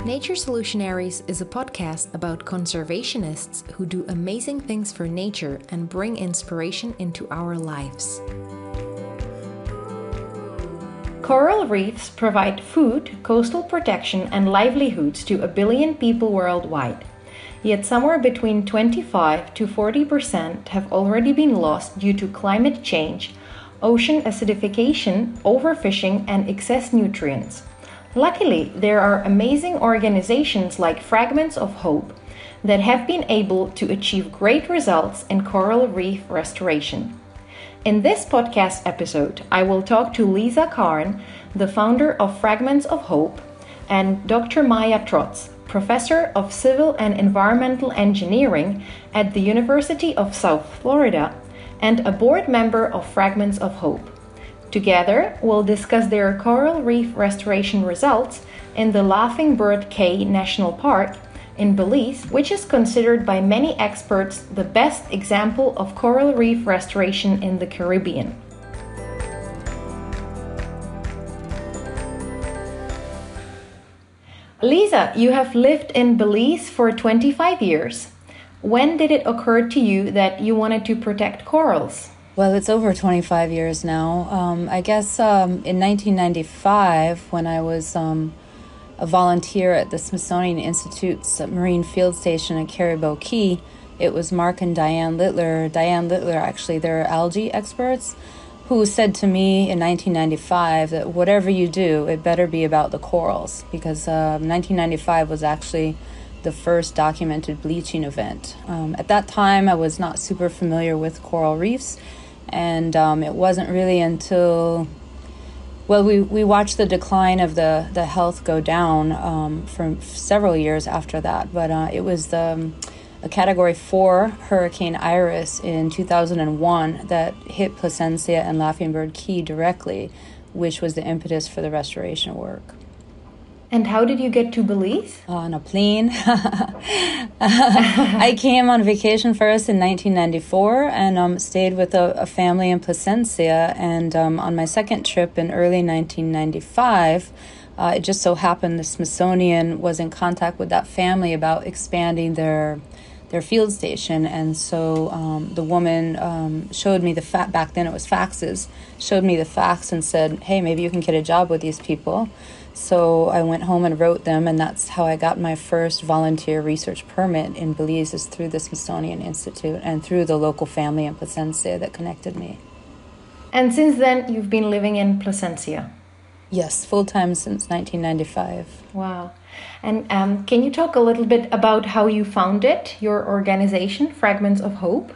Nature Solutionaries is a podcast about conservationists who do amazing things for nature and bring inspiration into our lives. Coral reefs provide food, coastal protection, and livelihoods to 1 billion people worldwide. Yet somewhere between 25 to 40% have already been lost due to climate change, ocean acidification, overfishing, and excess nutrients. Luckily, there are amazing organizations like Fragments of Hope that have been able to achieve great results in coral reef restoration. In this podcast episode, I will talk to Lisa Carne, the founder of Fragments of Hope, and Dr. Maya Trotz, professor of civil and environmental engineering at the University of South Florida and a board member of Fragments of Hope. Together, we'll discuss their coral reef restoration results in the Laughing Bird Caye National Park in Belize, which is considered by many experts the best example of coral reef restoration in the Caribbean. Lisa, you have lived in Belize for 25 years. When did it occur to you that you wanted to protect corals? Well, it's over 25 years now. I guess in 1995, when I was a volunteer at the Smithsonian Institute's Marine Field Station at Caye, it was Mark and Diane Littler. Diane Littler, actually, they're algae experts, who said to me in 1995 that whatever you do, it better be about the corals, because 1995 was actually the first documented bleaching event. At that time, I was not super familiar with coral reefs. And it wasn't really until, well, we watched the decline of the health go down for several years after that. But it was a Category 4 Hurricane Iris in 2001 that hit Placencia and Laughing Bird Caye directly, which was the impetus for the restoration work. And how did you get to Belize? On a plane. I came on vacation first in 1994 and stayed with a family in Placencia. And on my second trip in early 1995, it just so happened the Smithsonian was in contact with that family about expanding their field station. And so the woman showed me back then it was faxes, showed me the fax and said, hey, maybe you can get a job with these people. So I went home and wrote them, and that's how I got my first volunteer research permit in Belize, is through the Smithsonian Institute and through the local family in Placencia that connected me. And since then, you've been living in Placencia? Yes, full-time since 1995. Wow. And can you talk a little bit about how you founded your organization, Fragments of Hope?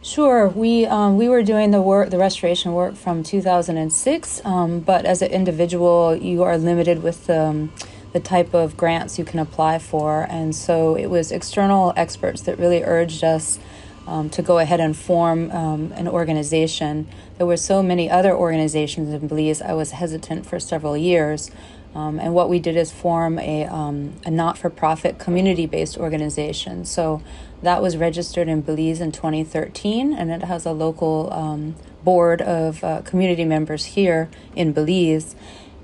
Sure. We were doing the restoration work from 2006, but as an individual, you are limited with the type of grants you can apply for. And so it was external experts that really urged us to go ahead and form an organization. There were so many other organizations in Belize, I was hesitant for several years. And what we did is form a not-for-profit community-based organization. So that was registered in Belize in 2013, and it has a local board of community members here in Belize.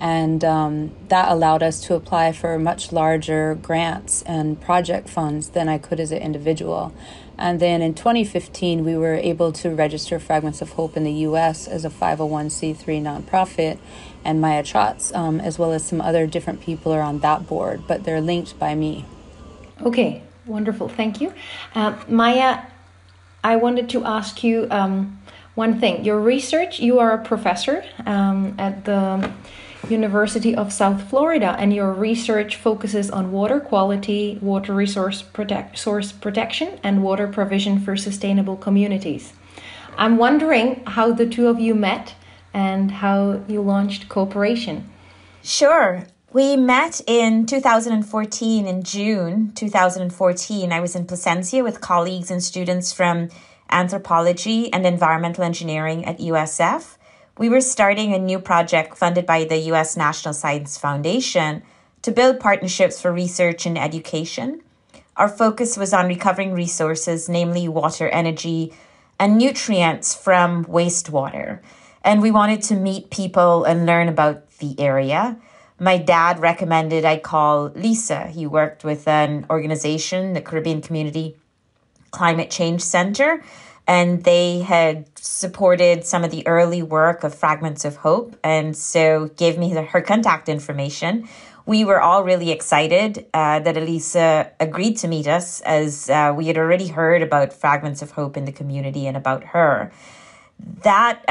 And that allowed us to apply for much larger grants and project funds than I could as an individual. And then in 2015, we were able to register Fragments of Hope in the U.S. as a 501c3 nonprofit, and Maya Trotz, as well as some other different people are on that board, but they're linked by me. Okay, wonderful. Thank you. Maya, I wanted to ask you one thing. Your research, you are a professor at the University of South Florida, and your research focuses on water quality, water resource source protection, and water provision for sustainable communities. I'm wondering how the two of you met and how you launched cooperation. Sure. We met in 2014, in June 2014. I was in Placencia with colleagues and students from anthropology and environmental engineering at USF. We were starting a new project funded by the U.S. National Science Foundation to build partnerships for research and education. Our focus was on recovering resources, namely water, energy, and nutrients from wastewater. And we wanted to meet people and learn about the area. my dad recommended I call Lisa. He worked with an organization, the Caribbean Community Climate Change Center, and they had supported some of the early work of Fragments of Hope, and so gave me her contact information. We were all really excited that Elisa agreed to meet us, as we had already heard about Fragments of Hope in the community and about her. That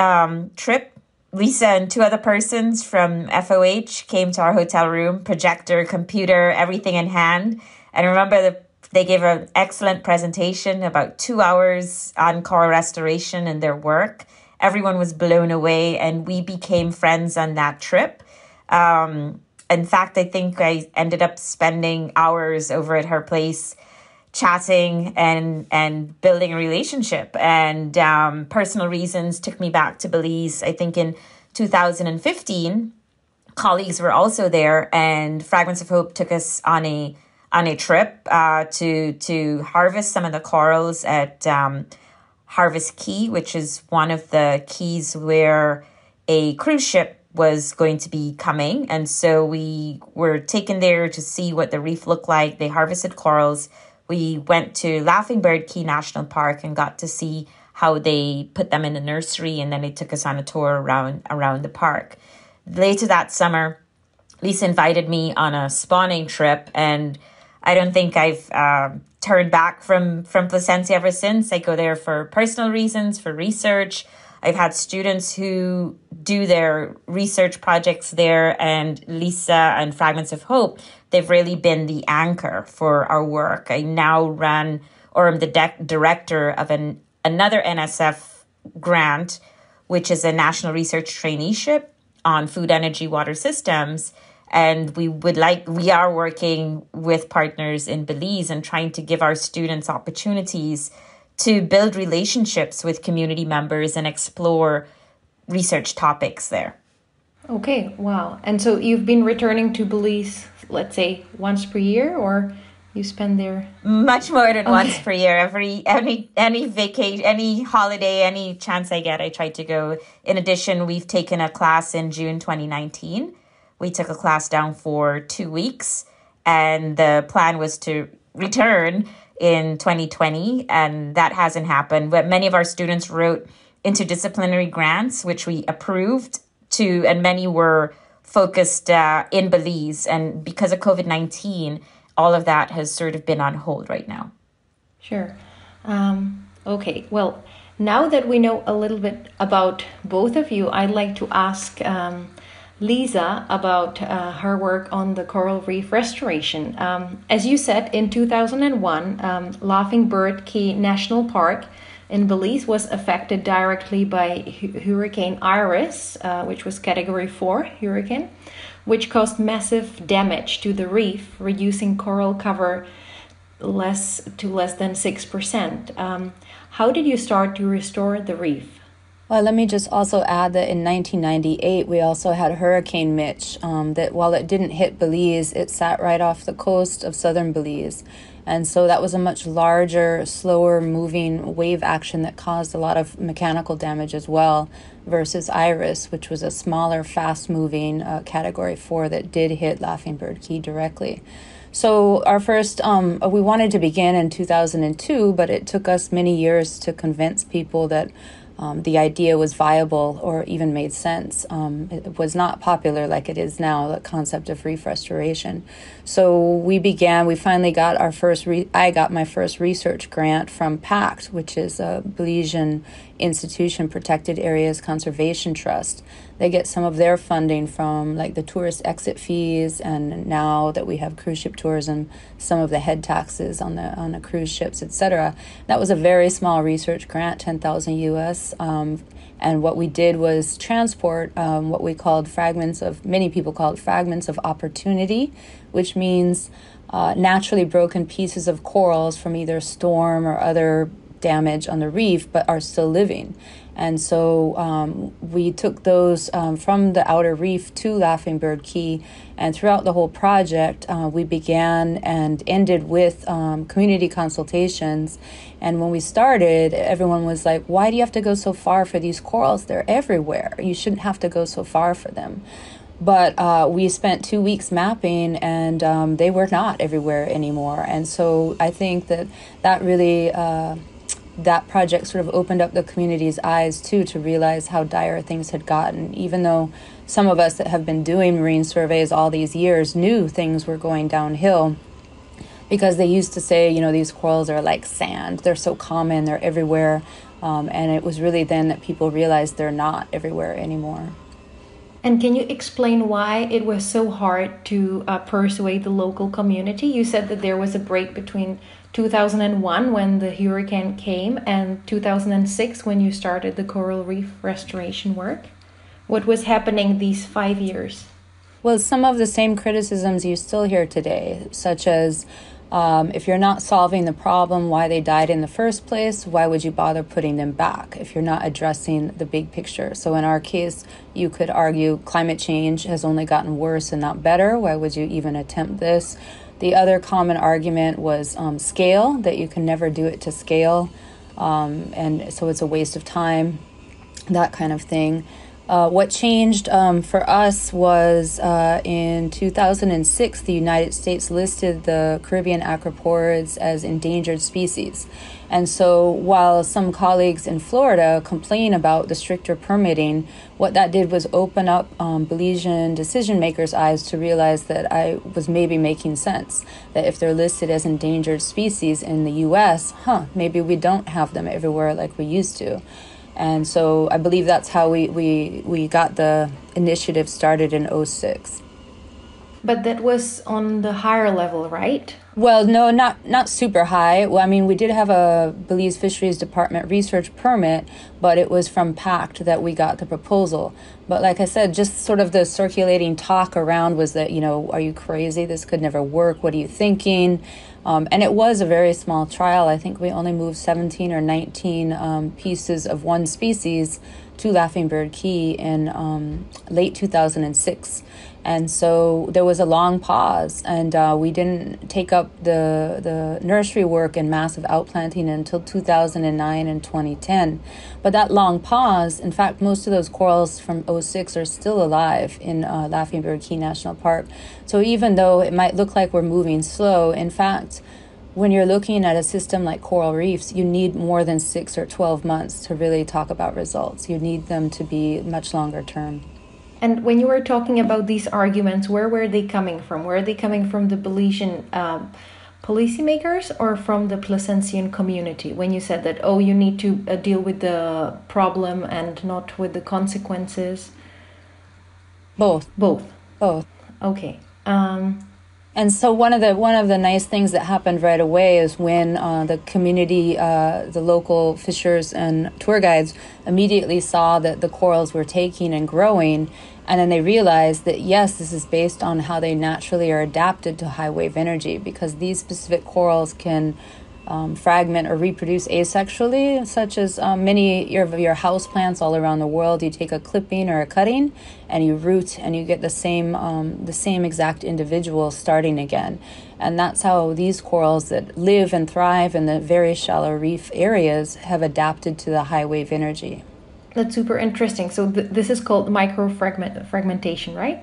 trip, Lisa and two other persons from FOH came to our hotel room, projector, computer, everything in hand. And I remember they gave an excellent presentation, about 2 hours on coral restoration and their work. Everyone was blown away, and we became friends on that trip. In fact, I think I ended up spending hours over at her place chatting and building a relationship. And personal reasons took me back to Belize. I think in 2015, colleagues were also there, and Fragments of Hope took us on a trip to harvest some of the corals at Harvest Caye, which is one of the keys where a cruise ship was going to be coming. And so we were taken there to see what the reef looked like. They harvested corals. We went to Laughing Bird Caye National Park and got to see how they put them in the nursery, and then they took us on a tour around the park. Later that summer, Lisa invited me on a spawning trip, and I don't think I've turned back from Placencia ever since. I go there for personal reasons, for research. I've had students who do their research projects there, and Lisa and Fragments of Hope, they've really been the anchor for our work. I now am the director of another NSF grant, which is a national research traineeship on food, energy, water systems. And we are working with partners in Belize and trying to give our students opportunities to build relationships with community members and explore research topics there. Okay, wow. And so you've been returning to Belize, let's say, once per year, or you spend there? Much more than once per year. Any vacation, any holiday, any chance I get, I try to go. In addition, we've taken a class in June 2019. We took a class down for 2 weeks, and the plan was to return in 2020, and that hasn't happened. But many of our students wrote interdisciplinary grants, which we approved to, and many were focused in Belize. And because of COVID-19, all of that has sort of been on hold right now. Sure. Okay, well, now that we know a little bit about both of you, I'd like to ask Lisa about her work on the coral reef restoration. As you said, in 2001, Laughing Bird Caye National Park in Belize was affected directly by Hurricane Iris, which was Category 4 hurricane, which caused massive damage to the reef, reducing coral cover less than 6%. How did you start to restore the reef? Well, let me just also add that in 1998, we also had Hurricane Mitch, that while it didn't hit Belize, it sat right off the coast of southern Belize. And so that was a much larger, slower moving wave action that caused a lot of mechanical damage as well, versus Iris, which was a smaller, fast moving Category 4 that did hit Laughing Bird Caye directly. So our first, we wanted to begin in 2002, but it took us many years to convince people that the idea was viable or even made sense. It was not popular like it is now, the concept of reef restoration. So we finally got our first, I got my first research grant from PACT, which is a Belizean institution, Protected Areas Conservation Trust. They get some of their funding from like the tourist exit fees, and now that we have cruise ship tourism, some of the head taxes on the cruise ships, etc. That was a very small research grant, 10,000 US. And what we did was transport what we called many people called fragments of opportunity, which means naturally broken pieces of corals from either storm or other damage on the reef, but are still living. And so we took those from the outer reef to Laughing Bird Caye, and throughout the whole project, we began and ended with community consultations. And when we started, everyone was like, why do you have to go so far for these corals? They're everywhere. You shouldn't have to go so far for them. But we spent 2 weeks mapping, and they were not everywhere anymore. And so I think that really, that project sort of opened up the community's eyes too, to realize how dire things had gotten, even though some of us that have been doing marine surveys all these years knew things were going downhill, because they used to say, these corals are like sand. They're so common, they're everywhere. And it was really then that people realized they're not everywhere anymore. And can you explain why it was so hard to persuade the local community? You said that there was a break between 2001 when the hurricane came and 2006 when you started the coral reef restoration work. What was happening these 5 years? Well, some of the same criticisms you still hear today, such as if you're not solving the problem, why they died in the first place, why would you bother putting them back if you're not addressing the big picture? So in our case, you could argue climate change has only gotten worse and not better. Why would you even attempt this? The other common argument was scale, that you can never do it to scale. And so it's a waste of time, that kind of thing. What changed for us was in 2006, the United States listed the Caribbean acroporids as endangered species. And so while some colleagues in Florida complain about the stricter permitting, what that did was open up Belizean decision makers' eyes to realize that I was maybe making sense, that if they're listed as endangered species in the U.S., maybe we don't have them everywhere like we used to. And so I believe that's how we got the initiative started in 2006. But that was on the higher level, right? Well, no, not super high. Well, I mean, we did have a Belize Fisheries Department research permit, but it was from PACT that we got the proposal. But like I said, just sort of the circulating talk around was that, are you crazy? This could never work. What are you thinking? And it was a very small trial. I think we only moved 17 or 19 pieces of one species to Laughing Bird Caye in late 2006. And so there was a long pause, and we didn't take up the nursery work and massive outplanting until 2009 and 2010. But that long pause, in fact, most of those corals from '06 are still alive in Laughing Bird Caye National Park. So even though it might look like we're moving slow, in fact, when you're looking at a system like coral reefs, you need more than 6 or 12 months to really talk about results. You need them to be much longer term. And when you were talking about these arguments, where were they coming from? Were they coming from the Belizean policymakers or from the Placencian community? When you said that, you need to deal with the problem and not with the consequences? Both. Okay. And so one of the nice things that happened right away is when the community, the local fishers and tour guides immediately saw that the corals were taking and growing, and then they realized that, yes, this is based on how they naturally are adapted to high wave energy, because these specific corals can fragment or reproduce asexually, such as many of your house plants all around the world. You take a clipping or a cutting and you root, and you get the same exact individual starting again. And that's how these corals that live and thrive in the very shallow reef areas have adapted to the high wave energy. That's super interesting. So this is called fragmentation, right?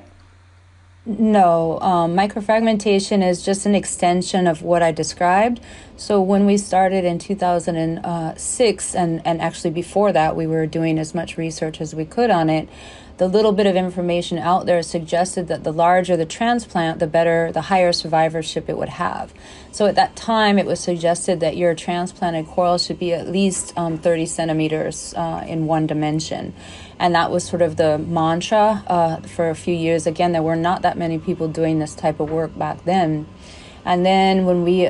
No, microfragmentation is just an extension of what I described. So when we started in 2006, and actually before that, we were doing as much research as we could on it. The little bit of information out there suggested that the larger the transplant, the higher survivorship it would have. So at that time, it was suggested that your transplanted coral should be at least 30 centimeters in one dimension. And that was sort of the mantra for a few years. Again, there were not that many people doing this type of work back then. And then when we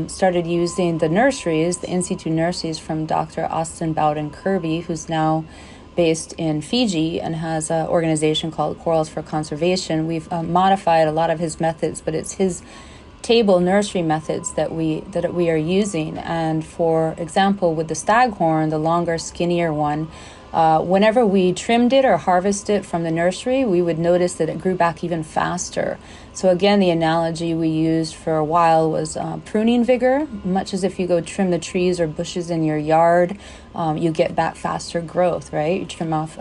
started using the nurseries, the in-situ nurseries from Dr. Austin Bowden Kirby, who's now based in Fiji and has an organization called Corals for Conservation, we've modified a lot of his methods, but it's his table nursery methods that we are using. And for example, with the staghorn, the longer, skinnier one, whenever we trimmed it or harvested it from the nursery, we would notice that it grew back even faster. So again, the analogy we used for a while was pruning vigor. Much as if you go trim the trees or bushes in your yard, you get back faster growth, right? You trim off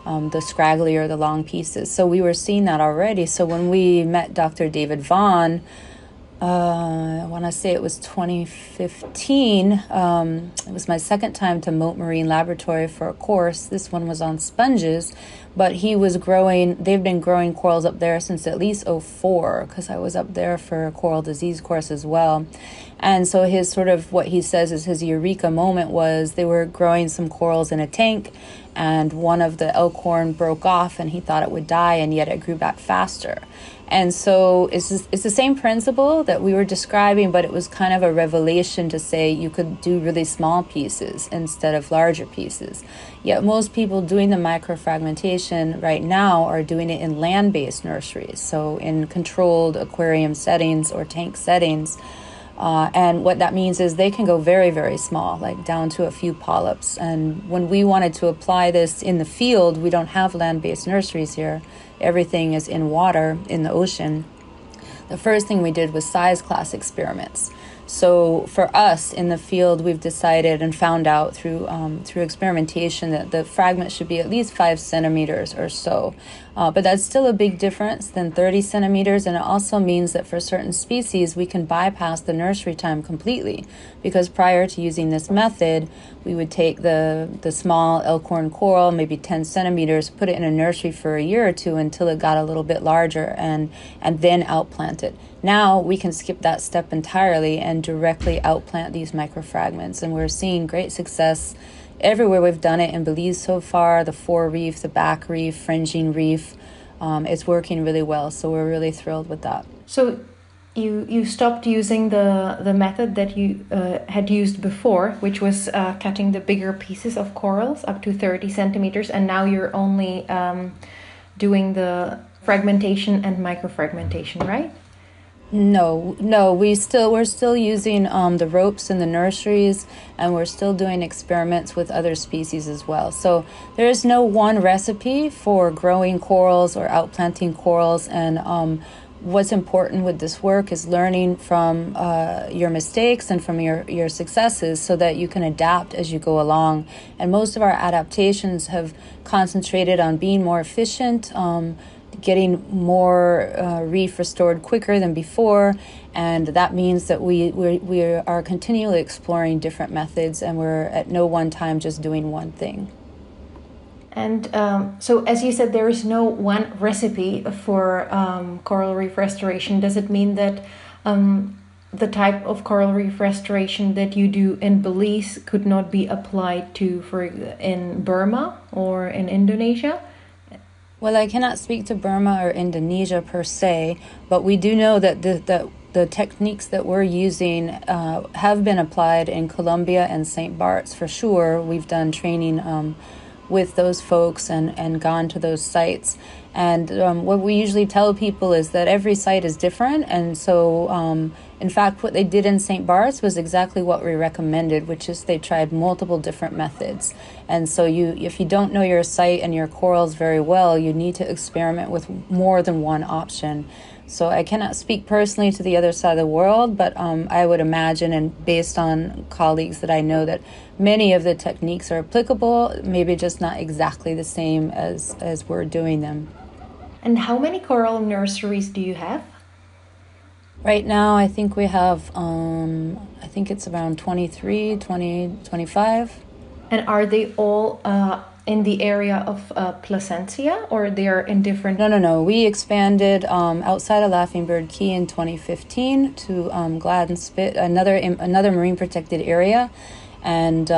the scraggly or the long pieces. So we were seeing that already. So when we met Dr. David Vaughn, I want to say it was 2015. It was my second time to Mote Marine Laboratory for a course. This one was on sponges, but he was growing, they've been growing corals up there since at least '04, because I was up there for a coral disease course as well. And so his sort of, what he says is his eureka moment was they were growing some corals in a tank, and one of the elkhorn broke off and he thought it would die, and yet it grew back faster. And so it's the same principle that we were describing, but it was kind of a revelation to say you could do really small pieces instead of larger pieces. Yet most people doing the microfragmentation right now are doing it in land-based nurseries, so in controlled aquarium settings or tank settings. And what that means is they can go very, very small, like down to a few polyps. And when we wanted to apply this in the field, we don't have land-based nurseries here. Everything is in water, in the ocean. The first thing we did was size class experiments. So for us in the field, we've decided and found out through experimentation that the fragment should be at least 5 centimeters or so. But that's still a big difference than 30 centimeters. And it also means that for certain species, we can bypass the nursery time completely. Because prior to using this method, we would take the small elkhorn coral, maybe 10 centimeters, put it in a nursery for a year or two until it got a little bit larger, and then outplant it. Now we can skip that step entirely and directly outplant these microfragments. And we're seeing great success everywhere we've done it. In Belize so far, the fore reef, the back reef, fringing reef, it's working really well. So we're really thrilled with that. So you stopped using the method that you had used before, which was cutting the bigger pieces of corals up to 30 centimeters, and now you're only doing the fragmentation and microfragmentation, right? No, we're still using the ropes in the nurseries, and we're still doing experiments with other species as well. So there is no one recipe for growing corals or outplanting corals, and what's important with this work is learning from your mistakes and from your successes so that you can adapt as you go along. And most of our adaptations have concentrated on being more efficient, getting more reef restored quicker than before, and that means that we are continually exploring different methods, and we're at no one time just doing one thing. And so, as you said, there is no one recipe for coral reef restoration. Does it mean that the type of coral reef restoration that you do in Belize could not be applied to, in Burma or in Indonesia? Well, I cannot speak to Burma or Indonesia per se, but we do know that the techniques that we're using have been applied in Colombia and St. Bart's for sure. We've done training with those folks and gone to those sites. And what we usually tell people is that every site is different. And so, in fact, what they did in St. Bart's was exactly what we recommended, which is they tried multiple different methods. And so if you don't know your site and your corals very well, you need to experiment with more than one option. So I cannot speak personally to the other side of the world, but I would imagine, and based on colleagues that I know, that many of the techniques are applicable, maybe just not exactly the same as we're doing them. And how many coral nurseries do you have? Right now, I think we have, I think it's around 23, 20, 25. And are they all in the area of Placentia, or they are in different? No. We expanded outside of Laughing Bird Caye in 2015 to Gladden Spit, another marine protected area. And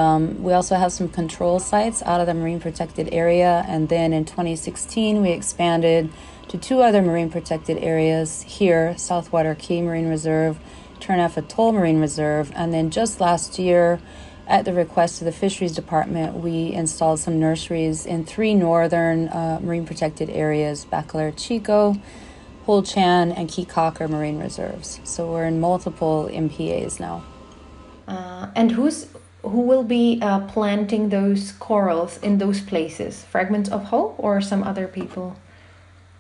we also have some control sites out of the marine protected area. And then in 2016, we expanded to 2 other marine protected areas here, Southwater Caye Marine Reserve, Turneff Atoll Marine Reserve. And then just last year, at the request of the Fisheries Department, we installed some nurseries in 3 northern marine protected areas, Bacalar Chico, Hol Chan, and Caye Caulker Marine Reserves. So we're in multiple MPAs now. And who will be planting those corals in those places? Fragments of Hope or some other people?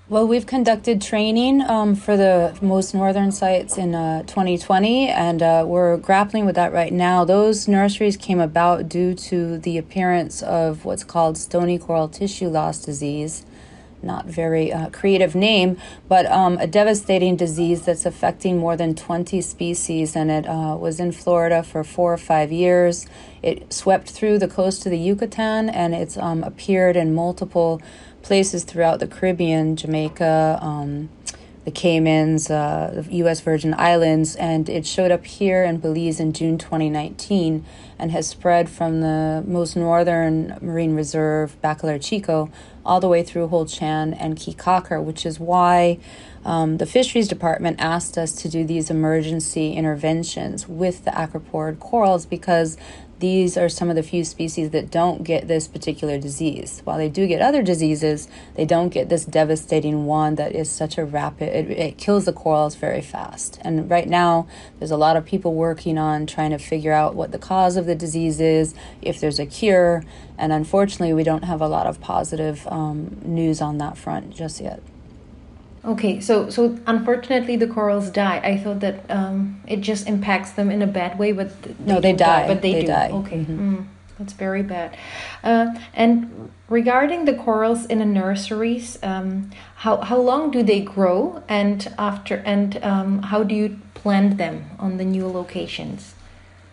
Well, we've conducted training for the most northern sites in 2020, and we're grappling with that right now. Those nurseries came about due to the appearance of what's called stony coral tissue loss disease. Not very creative name, but a devastating disease that's affecting more than 20 species, and it was in Florida for 4 or 5 years. It swept through the coast of the Yucatan, and it's appeared in multiple places throughout the Caribbean, Jamaica, the Caymans, the U.S. Virgin Islands, and it showed up here in Belize in June 2019 and has spread from the most northern marine reserve, Bacalar Chico, all the way through Holchan and Caye, which is why the fisheries department asked us to do these emergency interventions with the acroporid corals, because these are some of the few species that don't get this particular disease. While they do get other diseases, they don't get this devastating one that is such a rapid, it kills the corals very fast. And right now, there's a lot of people working on trying to figure out what the cause of the disease is, if there's a cure, and unfortunately, we don't have a lot of positive news on that front just yet. Okay, so unfortunately the corals die. I thought that it just impacts them in a bad way, but they die. But they do. Die. Okay, Mm-hmm. That's very bad. And regarding the corals in the nurseries, how long do they grow, and how do you plant them on the new locations?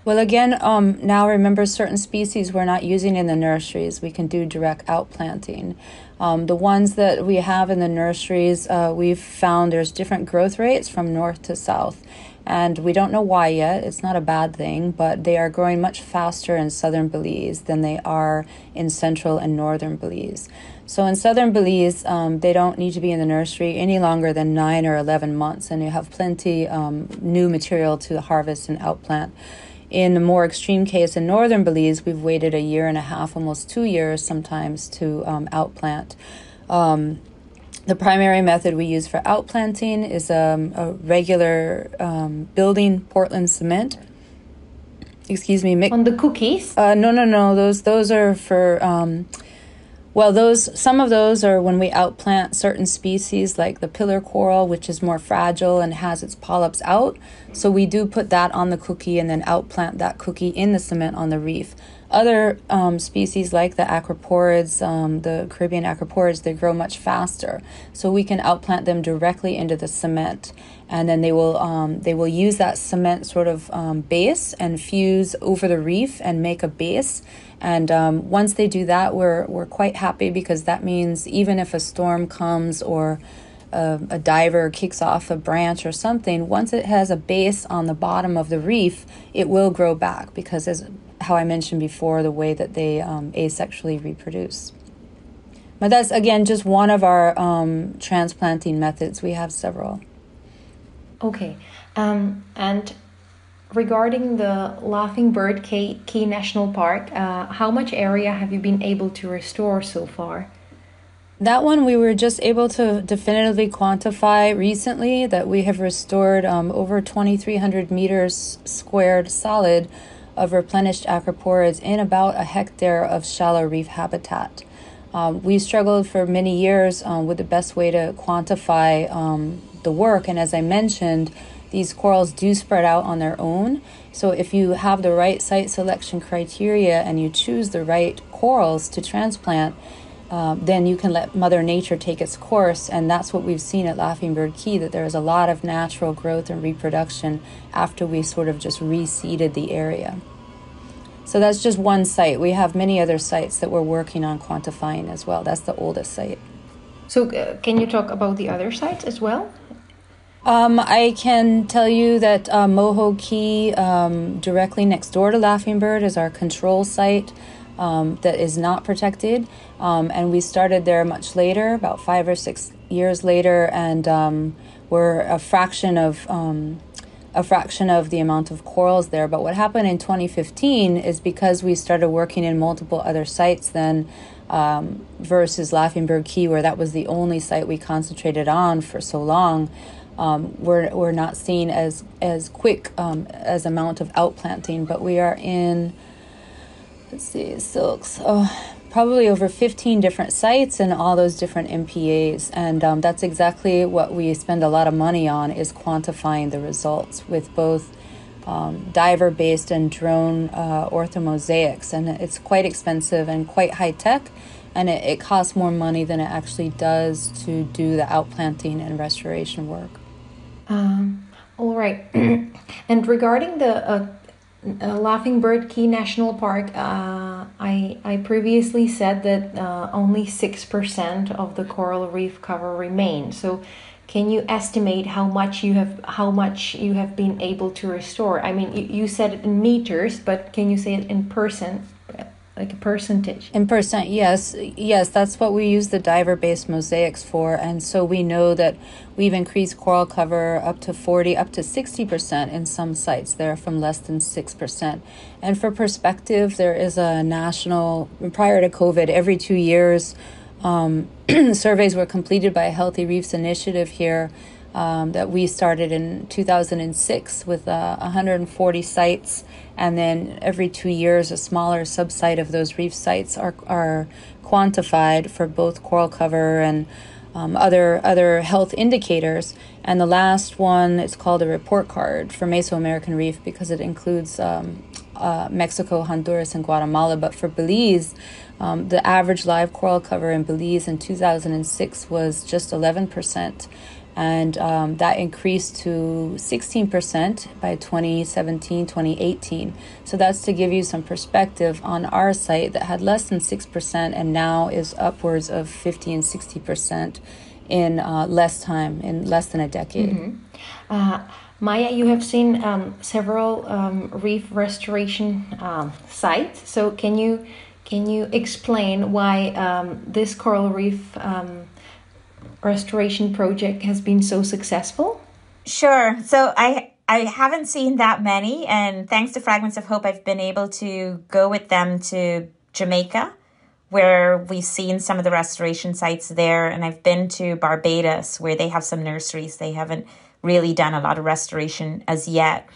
Well, again, now remember, certain species we're not using in the nurseries. We can do direct outplanting. The ones that we have in the nurseries, we've found there's different growth rates from north to south. And we don't know why yet. It's not a bad thing, but they are growing much faster in southern Belize than they are in central and northern Belize. So in southern Belize, they don't need to be in the nursery any longer than 9 or 11 months, and you have plenty new material to harvest and outplant. In the more extreme case in northern Belize, we've waited 1.5 years, almost 2 years sometimes, to outplant. The primary method we use for outplanting is a regular building Portland cement. Excuse me. On the cookies? No. Those are for... some of those are when we outplant certain species, like the pillar coral, which is more fragile and has its polyps out. So we do put that on the cookie and then outplant that cookie in the cement on the reef. Other species like the acroporids, the Caribbean acroporids, they grow much faster. So we can outplant them directly into the cement. And then they will use that cement sort of base and fuse over the reef and make a base. And once they do that, we're quite happy, because that means even if a storm comes or a diver kicks off a branch or something, once it has a base on the bottom of the reef, it will grow back, because as how I mentioned before, the way that they asexually reproduce. But that's, again, just one of our transplanting methods. We have several. Okay. And regarding the Laughing Bird Caye National Park, how much area have you been able to restore so far? That one we were just able to definitively quantify recently, that we have restored over 2,300 meters squared solid of replenished acroporids in about 1 hectare of shallow reef habitat. We struggled for many years with the best way to quantify the work, and as I mentioned, these corals do spread out on their own. So if you have the right site selection criteria and you choose the right corals to transplant, then you can let Mother Nature take its course. And that's what we've seen at Laughing Bird Caye, that there is a lot of natural growth and reproduction after we sort of just reseeded the area. So that's just one site. We have many other sites that we're working on quantifying as well. That's the oldest site. So can you talk about the other sites as well? I can tell you that Moho Caye, directly next door to Laughing Bird, is our control site that is not protected. And we started there much later, about 5 or 6 years later, and we're a fraction of the amount of corals there. But what happened in 2015 is, because we started working in multiple other sites then, versus Laughing Bird Caye, where that was the only site we concentrated on for so long, we're not seeing as quick as amount of outplanting. But we are in, let's see, silks. probably over 15 different sites and all those different MPAs. And that's exactly what we spend a lot of money on, is quantifying the results with both diver-based and drone orthomosaics. And it's quite expensive and quite high-tech, and it costs more money than it actually does to do the outplanting and restoration work. All right. And regarding the Laughing Bird Caye National Park, I previously said that only 6% of the coral reef cover remain. So can you estimate how much you have been able to restore? I mean, you said it in meters, but can you say it in percent, like a percentage? In percent, yes. That's what we use the diver-based mosaics for, and so we know that we've increased coral cover up to 40, up to 60% in some sites. They're from less than 6%. And for perspective, there is a national, prior to COVID, every 2 years, surveys were completed by a Healthy Reefs initiative here that we started in 2006 with 140 sites, and then every 2 years a smaller subsite of those reef sites are quantified for both coral cover and other health indicators. And the last one is called a report card for Mesoamerican Reef because it includes Mexico, Honduras, and Guatemala. But for Belize, the average live coral cover in Belize in 2006 was just 11%. And that increased to 16% by 2017, 2018. So that's to give you some perspective on our site that had less than 6% and now is upwards of 50 and 60% in less time, in less than a decade. Mm-hmm. Maya, you have seen several reef restoration sites. So can you explain why this coral reef restoration project has been so successful? Sure. So I haven't seen that many, and thanks to Fragments of Hope, I've been able to go with them to Jamaica, where we've seen some of the restoration sites there, and I've been to Barbados, where they have some nurseries. They haven't really done a lot of restoration as yet.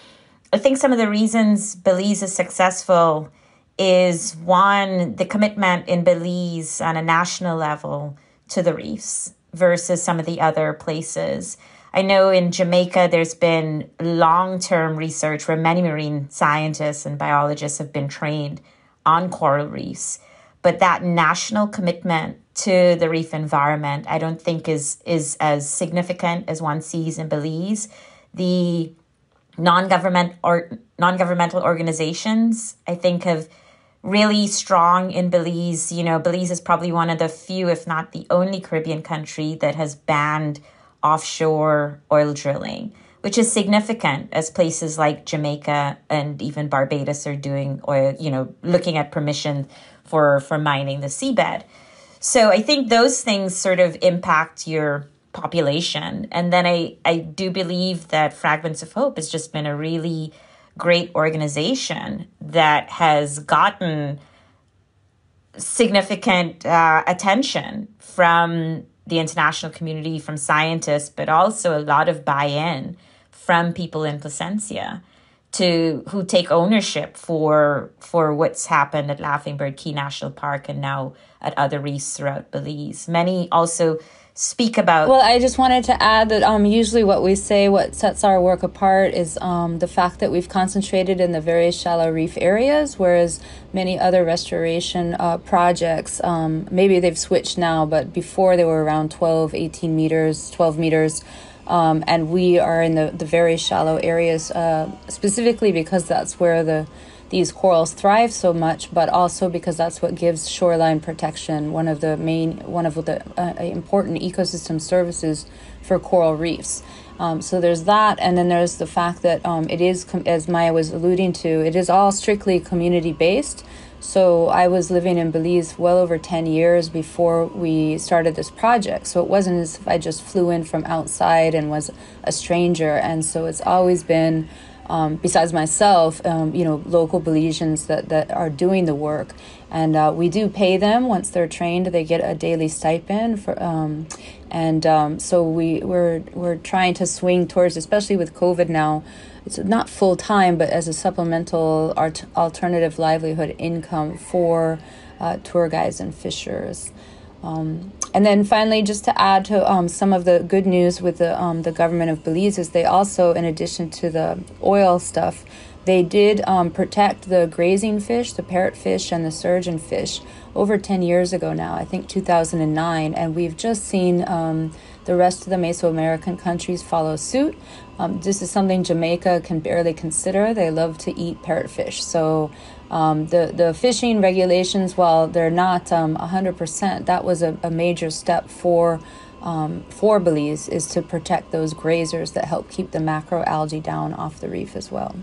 I think some of the reasons Belize is successful is, one, the commitment in Belize on a national level to the reefs versus some of the other places. I know in Jamaica, there's been long-term research where many marine scientists and biologists have been trained on coral reefs. But that national commitment to the reef environment, I don't think is as significant as one sees in Belize. The non-governmental organizations, I think, have really strong in Belize. You know, Belize is probably one of the few, if not the only Caribbean country that has banned offshore oil drilling, which is significant as places like Jamaica and even Barbados are doing oil, looking at permission for mining the seabed. So I think those things sort of impact your population. And then I do believe that Fragments of Hope has just been a really great organization that has gotten significant attention from the international community, from scientists, but also a lot of buy-in from people in Placencia who take ownership for what's happened at Laughing Bird Caye National Park and now at other reefs throughout Belize. Many also speak about... Well, I just wanted to add that usually what we say, what sets our work apart is the fact that we've concentrated in the very shallow reef areas, whereas many other restoration projects, maybe they've switched now, but before they were around 12 meters, and we are in the very shallow areas, specifically because that's where these corals thrive so much, but also because that's what gives shoreline protection, one of the important ecosystem services for coral reefs. So there's that, and then there's the fact that it is, as Maya was alluding to, it is all strictly community-based. So I was living in Belize well over 10 years before we started this project. So it wasn't as if I just flew in from outside and was a stranger. And so it's always been, besides myself, local Belizeans that are doing the work. And we do pay them once they're trained. They get a daily stipend for, so we're trying to swing towards, especially with COVID now, it's not full time, but as a supplemental alternative livelihood income for tour guides and fishers. And then finally, just to add to some of the good news with the government of Belize is they also, in addition to the oil stuff, they did protect the grazing fish, the parrotfish, and the surgeon fish over 10 years ago now, I think 2009. And we've just seen the rest of the Mesoamerican countries follow suit. This is something Jamaica can barely consider. They love to eat parrotfish. So the fishing regulations, while they're not 100%, that was a major step for Belize, is to protect those grazers that help keep the macroalgae down off the reef as well.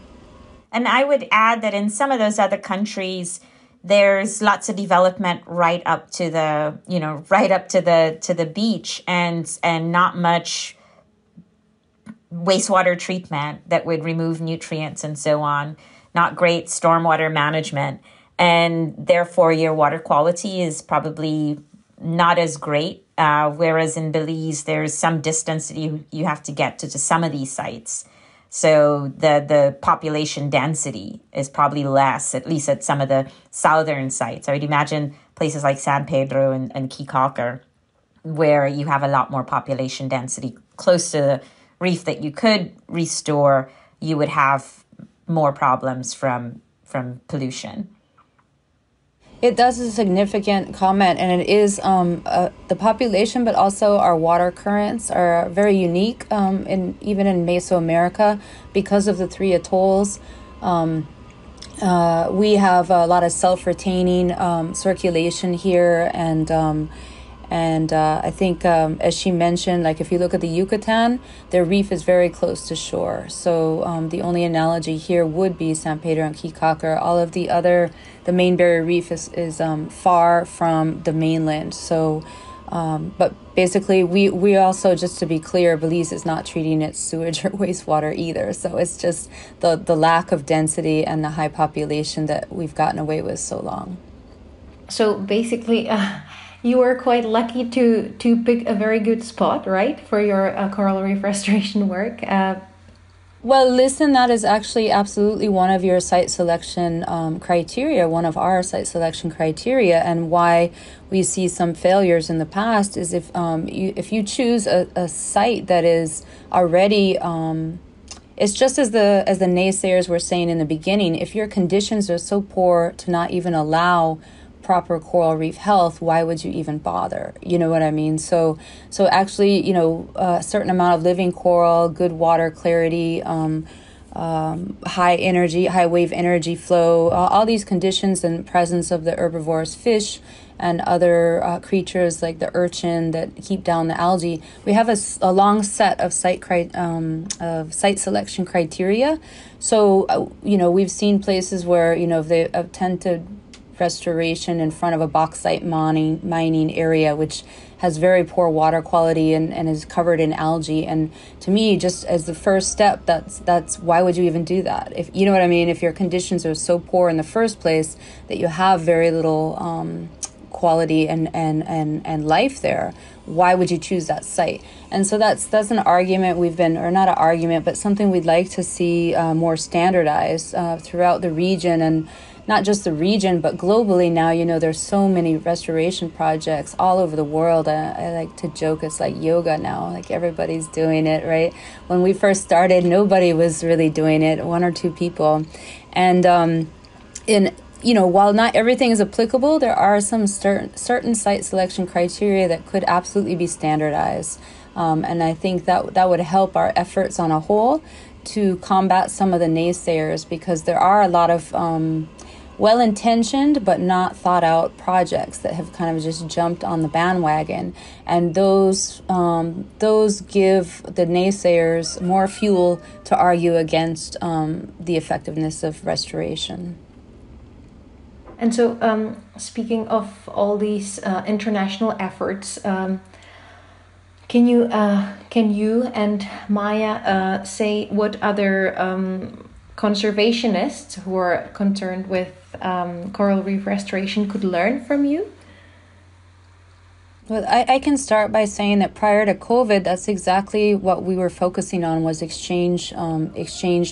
And I would add that in some of those other countries, there's lots of development right up to the beach, and not much wastewater treatment that would remove nutrients and so on. Not great stormwater management, and therefore your water quality is probably not as great. Whereas in Belize, there's some distance that you have to get to some of these sites. So the population density is probably less, at least at some of the southern sites. I would imagine places like San Pedro and Caye, where you have a lot more population density close to the reef that you could restore, you would have more problems from pollution. It does a significant comment, and it is the population, but also our water currents are very unique, even in Mesoamerica, because of the three atolls. We have a lot of self-retaining circulation here, and I think, as she mentioned, like if you look at the Yucatan, their reef is very close to shore. So the only analogy here would be San Pedro and Caye. All of the main barrier reef is far from the mainland. So, but basically, we also, just to be clear, Belize is not treating its sewage or wastewater either. So it's just the lack of density and the high population that we've gotten away with so long. So basically, you were quite lucky to pick a very good spot, right, for your coral reef restoration work. Well, listen, that is actually absolutely one of your site selection criteria, one of our site selection criteria, and why we see some failures in the past is if you choose a site that is already, it's just as the naysayers were saying in the beginning, if your conditions are so poor to not even allow proper coral reef health, why would you even bother? You know what I mean? So actually, a certain amount of living coral, good water clarity, high wave energy flow, all these conditions and presence of the herbivorous fish and other creatures like the urchin that keep down the algae. We have a long set of site selection criteria. So, we've seen places where, if they attempted restoration in front of a bauxite mining area, which has very poor water quality and is covered in algae. And to me, just as the first step, that's why would you even do that? If you know what I mean, if your conditions are so poor in the first place that you have very little quality and life there, why would you choose that site? And so that's an argument or not an argument, but something we'd like to see more standardized throughout the region, and not just the region, but globally now. There's so many restoration projects all over the world. I like to joke it's like yoga now, like everybody's doing it, right? When we first started, nobody was really doing it, one or two people. And while not everything is applicable, there are some certain site selection criteria that could absolutely be standardized. And I think that would help our efforts on a whole to combat some of the naysayers, because there are a lot of well-intentioned but not thought out projects that have kind of just jumped on the bandwagon, and those give the naysayers more fuel to argue against the effectiveness of restoration. And so, speaking of all these international efforts, can you and Maya say what other conservationists who are concerned with coral reef restoration could learn from you? Well, I can start by saying that prior to COVID, that's exactly what we were focusing on, was exchange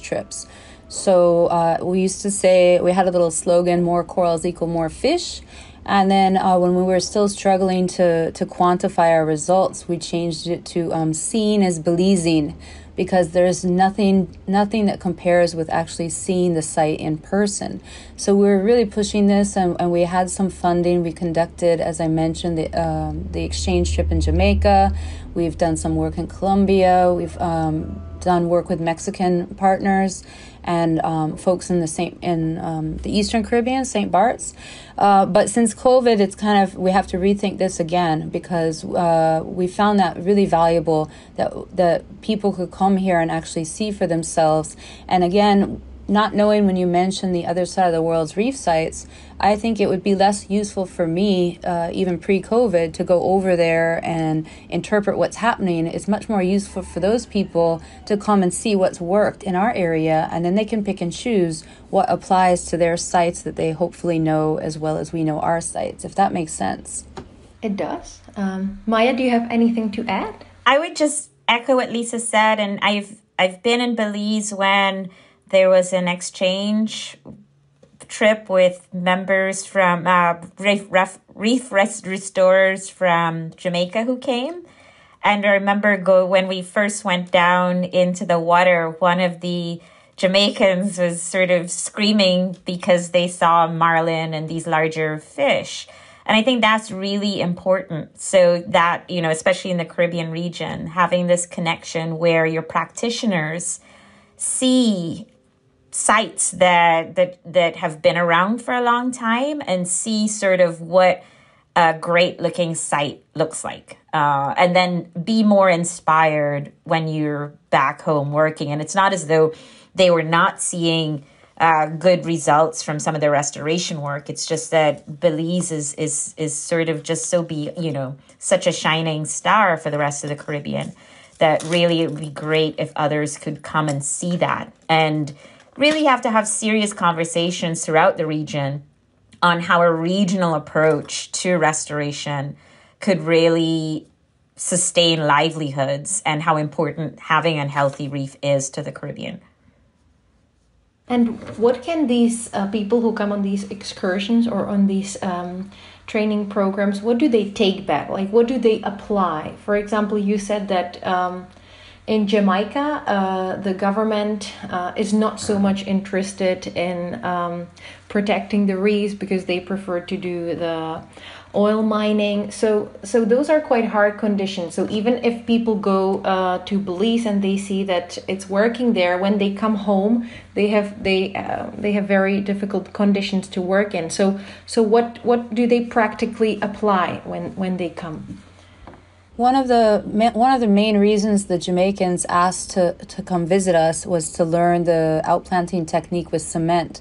trips. So we used to say, we had a little slogan, more corals equal more fish. And then when we were still struggling to quantify our results, we changed it to seeing as Belizeing, because there's nothing that compares with actually seeing the site in person. So we were really pushing this, and we had some funding. We conducted, as I mentioned, the exchange trip in Jamaica. We've done some work in Colombia. We've done work with Mexican partners and folks in the Eastern Caribbean, St. Bart's. But since COVID, it's we have to rethink this again, because we found that really valuable, that people could come here and actually see for themselves. And again, not knowing, when you mentioned the other side of the world's reef sites, I think it would be less useful for me, even pre-COVID, to go over there and interpret what's happening. It's much more useful for those people to come and see what's worked in our area, and then they can pick and choose what applies to their sites that they hopefully know as well as we know our sites, if that makes sense. It does. Maya, do you have anything to add? I would just echo what Lisa said, and I've been in Belize when there was an exchange trip with members from reef restorers from Jamaica who came. And I remember when we first went down into the water, one of the Jamaicans was sort of screaming because they saw marlin and these larger fish. And I think that's really important. So that, especially in the Caribbean region, having this connection where your practitioners see sites that have been around for a long time and see sort of what a great looking site looks like, and then be more inspired when you're back home working. And it's not as though they were not seeing good results from some of the restoration work. It's just that Belize is sort of just such a shining star for the rest of the Caribbean, that really it would be great if others could come and see that, and really have to have serious conversations throughout the region on how a regional approach to restoration could really sustain livelihoods, and how important having a healthy reef is to the Caribbean. And what can these people who come on these excursions or on these training programs, what do they take back? Like, what do they apply? For example, you said that in Jamaica, the government is not so much interested in protecting the reefs because they prefer to do the oil mining. So those are quite hard conditions. So even if people go to Belize and they see that it's working there, when they come home, they have very difficult conditions to work in. So what do they practically apply when they come? One of the main reasons the Jamaicans asked to come visit us was to learn the outplanting technique with cement,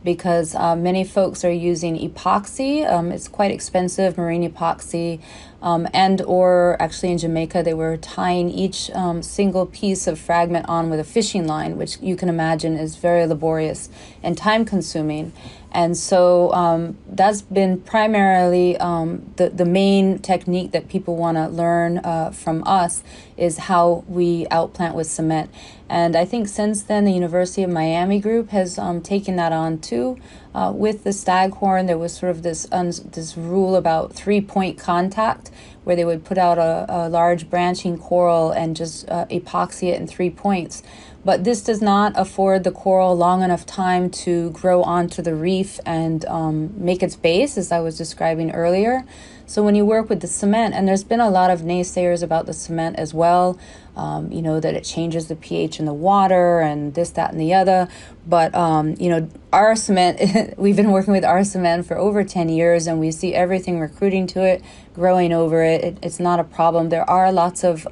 because many folks are using epoxy. It's quite expensive, marine epoxy, or actually in Jamaica they were tying each single piece of fragment on with a fishing line, which you can imagine is very laborious and time consuming. And so that's been primarily the main technique that people want to learn from us, is how we outplant with cement. And I think since then, the University of Miami group has taken that on too. With the staghorn, there was sort of this rule about 3-point contact, where they would put out a large branching coral and just epoxy it in 3 points. But this does not afford the coral long enough time to grow onto the reef and make its base, as I was describing earlier. So when you work with the cement, and there's been a lot of naysayers about the cement as well, that it changes the pH in the water and this, that, and the other. But, our cement, we've been working with our cement for over 10 years, and we see everything recruiting to it, growing over it. It's not a problem. There are lots of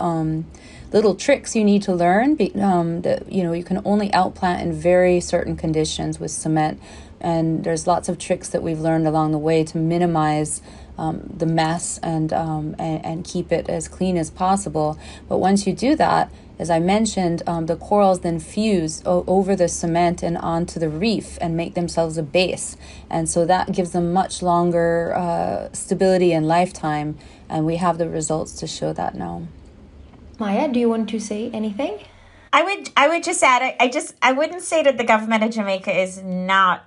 little tricks you need to learn. That you can only outplant in very certain conditions with cement, and there's lots of tricks that we've learned along the way to minimize the mess and keep it as clean as possible. But once you do that, as I mentioned, the corals then fuse over the cement and onto the reef and make themselves a base, and so that gives them much longer stability and lifetime, and we have the results to show that now. Maya, do you want to say anything? I would just add, I wouldn't say that the government of Jamaica is not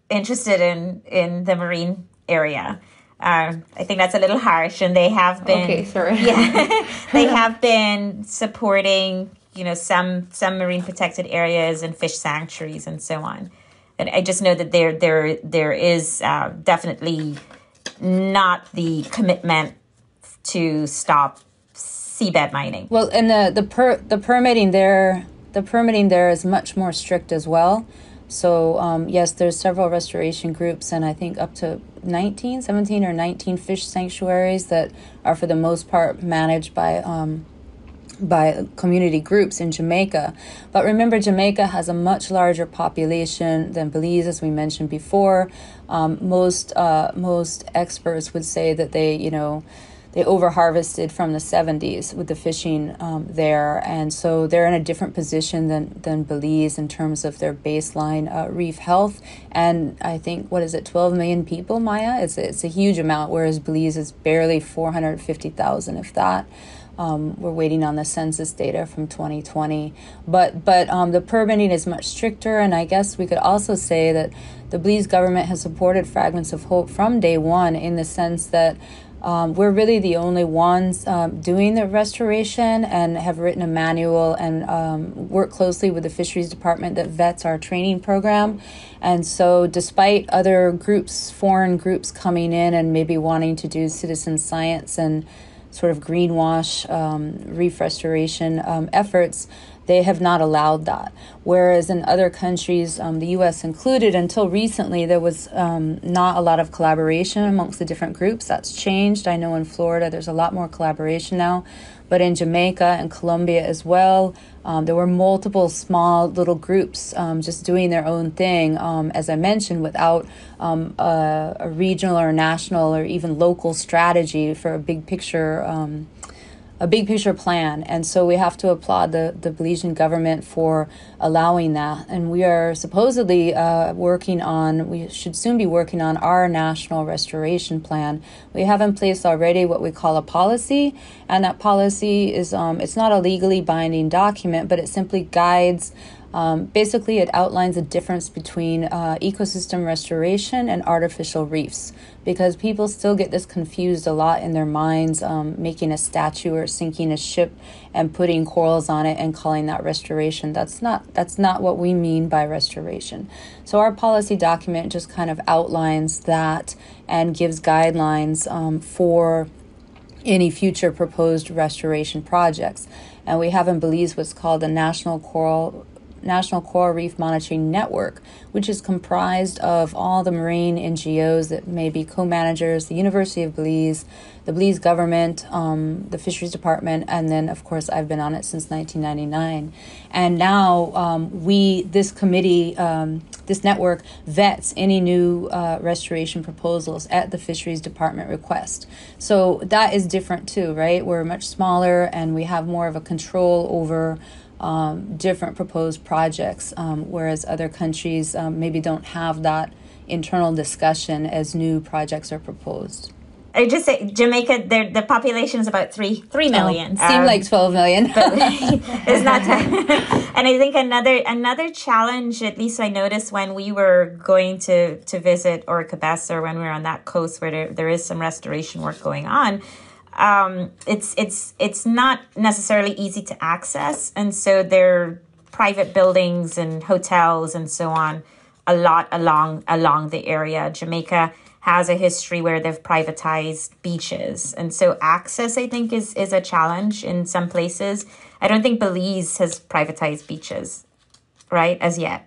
interested in the marine area. I think that's a little harsh, and they have been. Okay, sorry. Yeah, they have been supporting, some marine protected areas and fish sanctuaries and so on. And I just know that there is definitely not the commitment to stop seabed mining. Well, and the permitting there is much more strict as well. So yes, there's several restoration groups, and I think up to 17 or 19 fish sanctuaries that are for the most part managed by community groups in Jamaica. But remember, Jamaica has a much larger population than Belize, as we mentioned before. Most experts would say that they over-harvested from the 70s with the fishing there. And so they're in a different position than Belize in terms of their baseline reef health. And I think, 12 million people, Maya? It's a huge amount, whereas Belize is barely 450,000, if that. We're waiting on the census data from 2020. But the permitting is much stricter, and I guess we could also say that the Belize government has supported Fragments of Hope from day one, in the sense that we're really the only ones doing the restoration, and have written a manual and work closely with the fisheries department that vets our training program. And so despite other groups, foreign groups coming in and maybe wanting to do citizen science and sort of greenwash reef restoration efforts, they have not allowed that. Whereas in other countries, the U.S. included, until recently, there was not a lot of collaboration amongst the different groups. That's changed. I know in Florida, there's a lot more collaboration now. But in Jamaica and Colombia as well, there were multiple small little groups just doing their own thing, as I mentioned, without a regional or national or even local strategy for a big picture plan. And so we have to applaud the Belizean government for allowing that. And we are supposedly we should soon be working on our national restoration plan. We have in place already what we call a policy. And that policy is, it's not a legally binding document, but it simply guides. Basically, it outlines the difference between ecosystem restoration and artificial reefs, because people still get this confused a lot in their minds, making a statue or sinking a ship and putting corals on it and calling that restoration. That's not what we mean by restoration. So our policy document just kind of outlines that and gives guidelines for any future proposed restoration projects. And we have in Belize what's called the National Coral Reef Monitoring Network, which is comprised of all the marine NGOs that may be co-managers, the University of Belize, the Belize government, the Fisheries Department, and then, of course, I've been on it since 1999. And now this committee, this network, vets any new restoration proposals at the Fisheries Department request. So that is different too, right? We're much smaller, and we have more of a control over different proposed projects, whereas other countries maybe don't have that internal discussion as new projects are proposed. I just say Jamaica, the population is about 3 million. Seemed like 12 million. But it's not. And I think another challenge, at least I noticed when we were going to visit Orcabessa, or when we were on that coast where there is some restoration work going on. It's not necessarily easy to access, and so there are private buildings and hotels and so on a lot along the area. Jamaica has a history where they've privatized beaches, and so access, I think, is a challenge in some places. I don't think Belize has privatized beaches, right, as yet.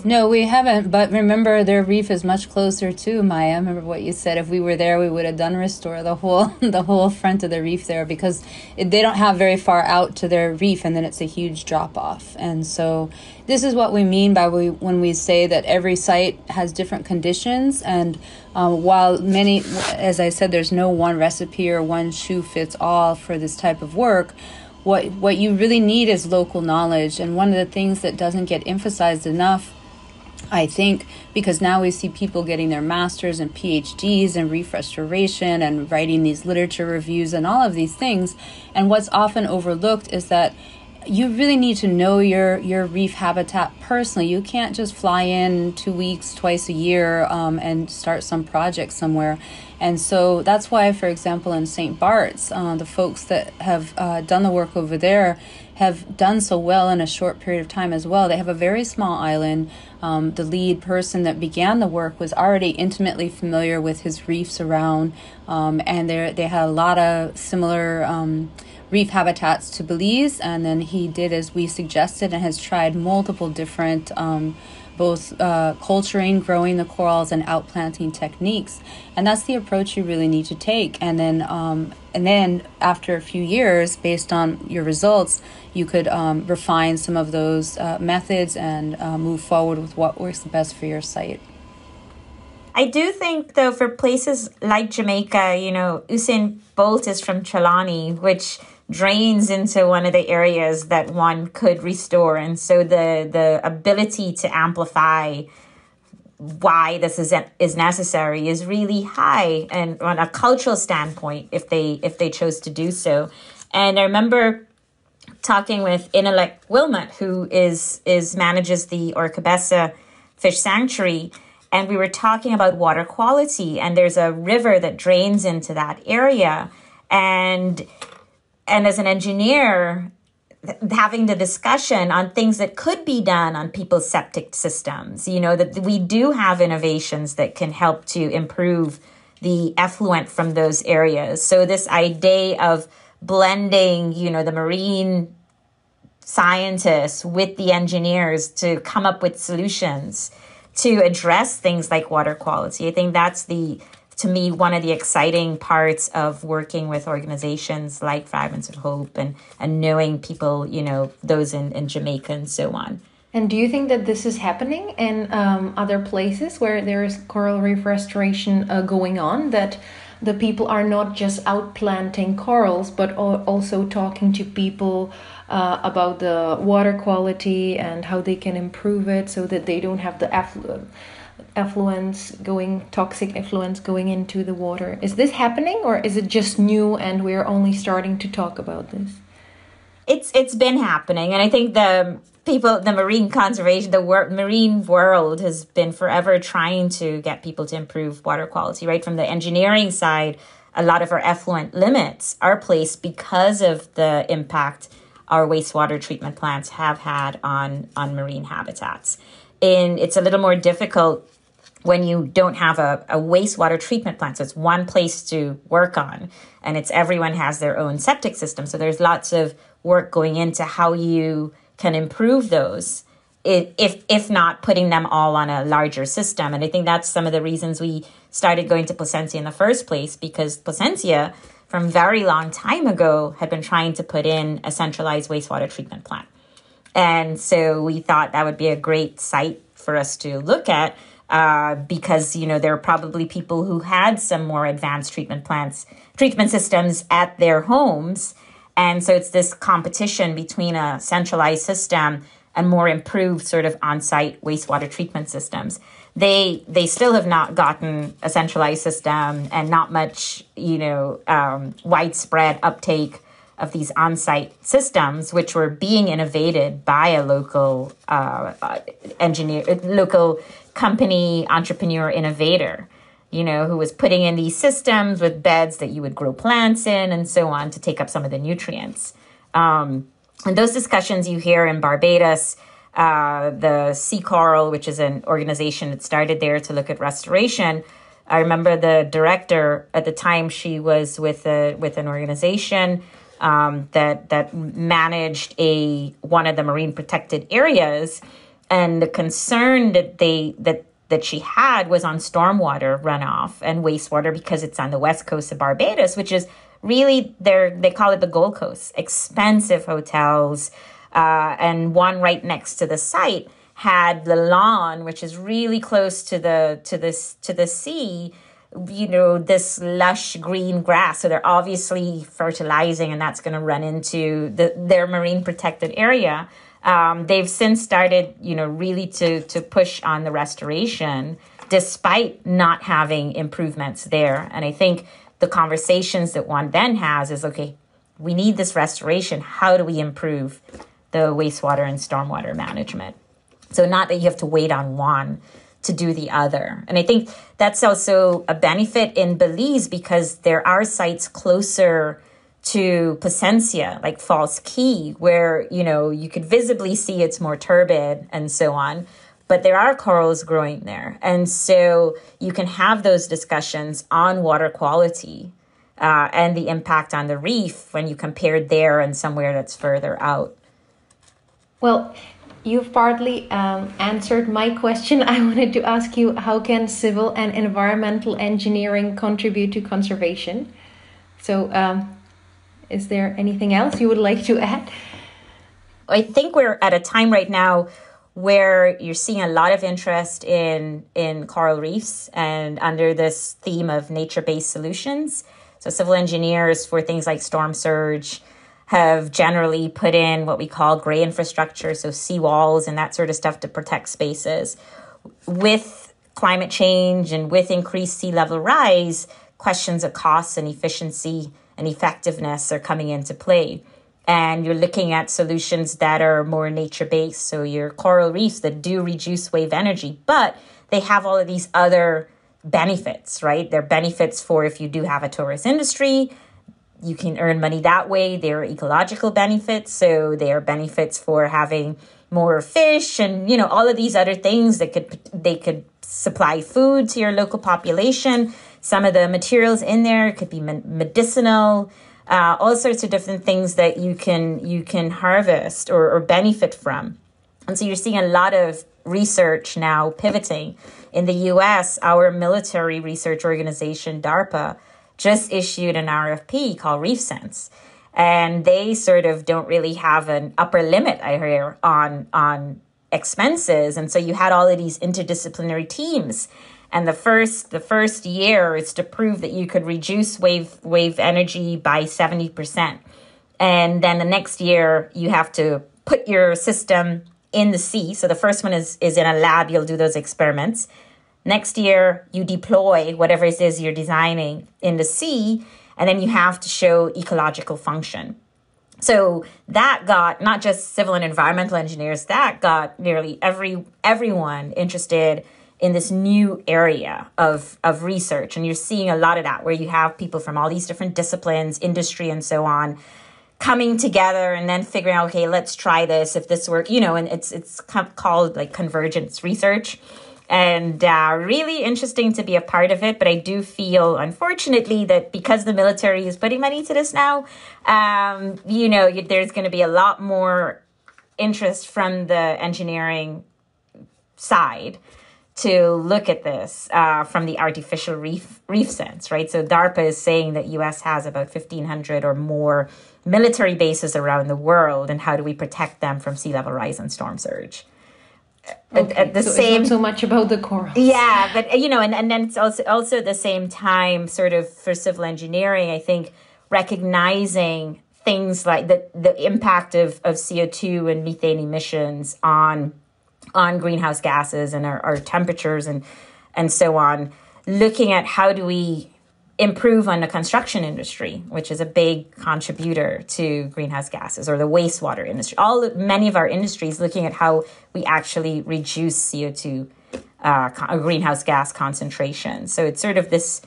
No, we haven't. But remember, their reef is much closer too, Maya. Remember what you said. If we were there, we would have done restore the whole front of the reef there, because they don't have very far out to their reef, and then it's a huge drop off. And so this is what we mean by when we say that every site has different conditions. And while many, as I said, there's no one recipe or one shoe fits all for this type of work. What you really need is local knowledge. And one of the things that doesn't get emphasized enough, I think, because now we see people getting their masters and PhDs in reef restoration and writing these literature reviews and all of these things. And what's often overlooked is that you really need to know your reef habitat personally. You can't just fly in 2 weeks, twice a year, and start some project somewhere. And so that's why, for example, in St. Bart's, the folks that have done the work over there have done so well in a short period of time as well. They have a very small island. The lead person that began the work was already intimately familiar with his reefs around, and they had a lot of similar reef habitats to Belize. And then he did as we suggested and has tried multiple different both culturing, growing the corals, and outplanting techniques. And that's the approach you really need to take. And then after a few years, based on your results, you could refine some of those methods and move forward with what works the best for your site. I do think, though, for places like Jamaica, Usain Bolt is from Trelawney, which drains into one of the areas that one could restore. And so the ability to amplify why this is necessary is really high, and on a cultural standpoint, if they chose to do so. And I remember talking with Inalek Wilmot, who manages the Orcabessa Fish Sanctuary, and we were talking about water quality, and there's a river that drains into that area. And as an engineer, having the discussion on things that could be done on people's septic systems, that we do have innovations that can help to improve the effluent from those areas. So this idea of blending, the marine scientists with the engineers to come up with solutions to address things like water quality. I think that's to me, one of the exciting parts of working with organizations like Fragments of Hope and knowing people, those in Jamaica and so on. And do you think that this is happening in other places where there is coral reef restoration going on, that the people are not just outplanting corals, but also talking to people about the water quality and how they can improve it so that they don't have the toxic effluents going into the water? Is this happening, or is it just new and we're only starting to talk about this? It's been happening, and I think the marine conservation, marine world has been forever trying to get people to improve water quality, right? From the engineering side, a lot of our effluent limits are placed because of the impact our wastewater treatment plants have had on marine habitats. And it's a little more difficult when you don't have a wastewater treatment plant. So it's one place to work on, and everyone has their own septic system. So there's lots of work going into how you can improve those, if not putting them all on a larger system. And I think that's some of the reasons we started going to Placencia in the first place, because Placencia, from a very long time ago, had been trying to put in a centralized wastewater treatment plant. And so we thought that would be a great site for us to look at, because, there are probably people who had some more advanced treatment systems at their homes. And so it's this competition between a centralized system and more improved sort of on-site wastewater treatment systems. They still have not gotten a centralized system, and not much, widespread uptake of these on-site systems, which were being innovated by a local local company, entrepreneur, innovator, who was putting in these systems with beds that you would grow plants in and so on to take up some of the nutrients. And those discussions you hear in Barbados, the Sea Coral, which is an organization that started there to look at restoration. I remember the director at the time, she was with an organization that managed one of the marine protected areas, and the concern that she had was on stormwater runoff and wastewater, because it's on the west coast of Barbados, which is really they call it the Gold Coast. Expensive hotels, and one right next to the site had the lawn, which is really close to the sea. This lush green grass. So they're obviously fertilizing, and that's going to run into their marine protected area. They've since started, really to push on the restoration, despite not having improvements there. And I think the conversations that one then has is, okay, we need this restoration. How do we improve the wastewater and stormwater management? So not that you have to wait on one to do the other. And I think that's also a benefit in Belize because there are sites closer to Placencia, like False Caye, where, you could visibly see it's more turbid and so on. But there are corals growing there. And so you can have those discussions on water quality and the impact on the reef when you compare there and somewhere that's further out. Well, you've partly answered my question. I wanted to ask you, how can civil and environmental engineering contribute to conservation? So is there anything else you would like to add? I think we're at a time right now where you're seeing a lot of interest in coral reefs and under this theme of nature-based solutions. So civil engineers for things like storm surge have generally put in what we call gray infrastructure, so seawalls and that sort of stuff to protect spaces. With climate change and with increased sea level rise, questions of costs and efficiency and effectiveness are coming into play. And you're looking at solutions that are more nature-based. So your coral reefs that do reduce wave energy, but they have all of these other benefits, right? They're benefits for if you do have a tourist industry, you can earn money that way. There are ecological benefits. So there are benefits for having more fish and, all of these other things that they could supply food to your local population. Some of the materials in there could be medicinal, all sorts of different things that you can harvest or benefit from. And so you're seeing a lot of research now pivoting. In the US, our military research organization, DARPA, just issued an RFP called ReefSense. And they sort of don't really have an upper limit, I hear, on expenses. And so you had all of these interdisciplinary teams. And the first year is to prove that you could reduce wave energy by 70%. And then the next year you have to put your system in the sea. So the first one is in a lab, you'll do those experiments. Next year you deploy whatever it is you're designing in the sea, and then you have to show ecological function. So that got not just civil and environmental engineers, that got nearly everyone interested in this new area of research. And you're seeing a lot of that where you have people from all these different disciplines, industry and so on, coming together and then figuring out, okay, let's try this, if this works, and it's called like convergence research. And really interesting to be a part of it. But I do feel, unfortunately, that because the military is putting money to this now, there's going to be a lot more interest from the engineering side to look at this from the artificial reef sense, right? So DARPA is saying that U.S. has about 1,500 or more military bases around the world, and how do we protect them from sea level rise and storm surge? Okay, at the so same, it's not so much about the corals. Yeah, but and then it's also at the same time, sort of for civil engineering, I think recognizing things like the impact of CO2 and methane emissions on greenhouse gases and our temperatures and so on, looking at how do we improve on the construction industry, which is a big contributor to greenhouse gases, or the wastewater industry. Many of our industries looking at how we actually reduce CO2 greenhouse gas concentration. So it's sort of this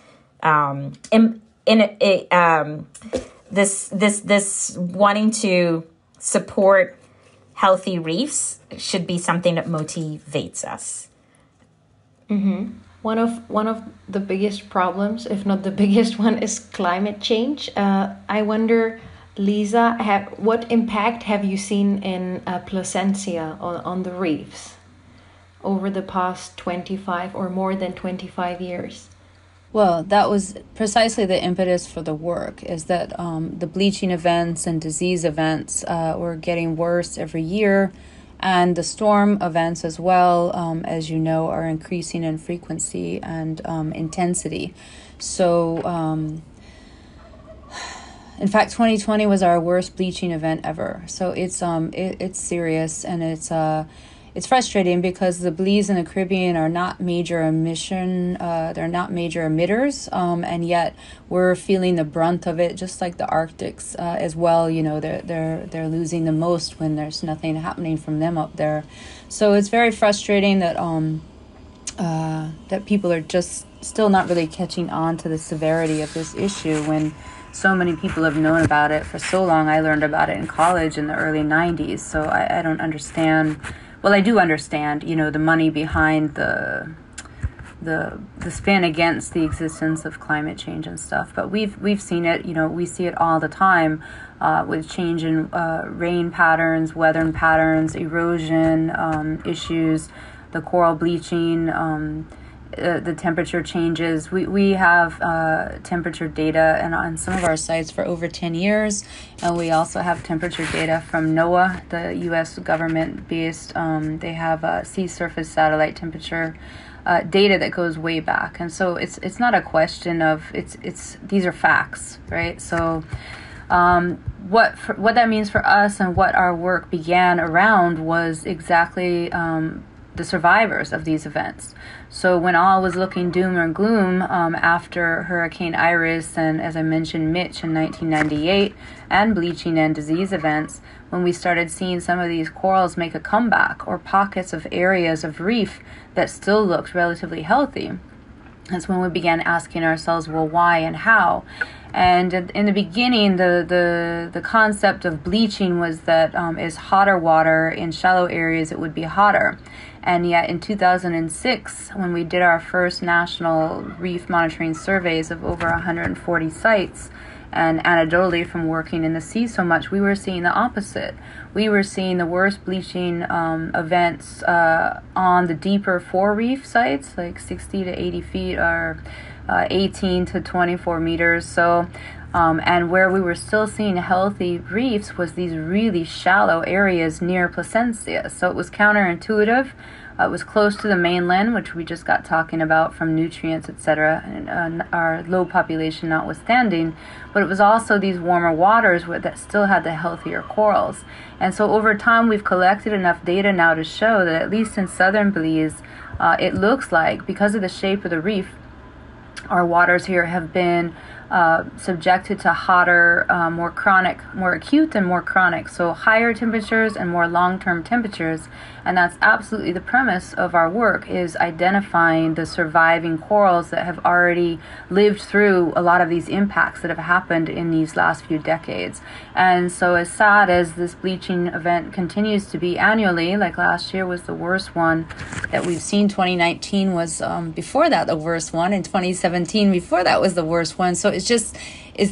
this wanting to support healthy reefs should be something that motivates us. Mm-hmm. One of the biggest problems, if not the biggest one, is climate change. I wonder, Lisa, what impact have you seen in Placencia on the reefs over the past 25 or more than 25 years? Well, that was precisely the impetus for the work, is that the bleaching events and disease events were getting worse every year. And the storm events as well, as you know, are increasing in frequency and intensity. So, in fact, 2020 was our worst bleaching event ever. So it's serious, and it's frustrating because the Belize and the Caribbean are not major they're not major emitters, and yet we're feeling the brunt of it, just like the Arctics as well. They're losing the most when there's nothing happening from them up there. So it's very frustrating that that people are just still not really catching on to the severity of this issue when so many people have known about it for so long. I learned about it in college in the early 90s, so I don't understand. Well, I do understand, the money behind the spin against the existence of climate change and stuff, but we've seen it. We see it all the time with change in rain patterns, weather patterns, erosion issues, the coral bleaching, the temperature changes. We have temperature data and on some of our sites for over 10 years, and we also have temperature data from NOAA, the U.S. government-based. They have sea surface satellite temperature data that goes way back, and so it's not a question of it's these are facts, right? So what that means for us and what our work began around was exactly the survivors of these events. So when all was looking doom or gloom after Hurricane Iris and, as I mentioned, Mitch in 1998 and bleaching and disease events, when we started seeing some of these corals make a comeback or pockets of areas of reef that still looked relatively healthy, that's when we began asking ourselves, well, why and how? And in the beginning, the concept of bleaching was that is hotter water in shallow areas, it would be hotter. And yet in 2006, when we did our first national reef monitoring surveys of over 140 sites, and anecdotally from working in the sea so much, we were seeing the opposite. We were seeing the worst bleaching events on the deeper 4 reef sites, like 60 to 80 feet or 18 to 24 meters. So, and where we were still seeing healthy reefs was these really shallow areas near Placencia. So it was counterintuitive. It was close to the mainland, which we just got talking about from nutrients, etc., and our low population notwithstanding. But it was also these warmer waters that still had the healthier corals. And so over time, we've collected enough data now to show that at least in southern Belize, it looks like, because of the shape of the reef, our waters here have been subjected to hotter, more chronic, more acute and more chronic, so higher temperatures and more long-term temperatures. And that's absolutely the premise of our work, is identifying the surviving corals that have already lived through a lot of these impacts that have happened in these last few decades. And so as sad as this bleaching event continues to be annually, like last year was the worst one that we've seen, 2019 was before that the worst one, and 2017 before that was the worst one. So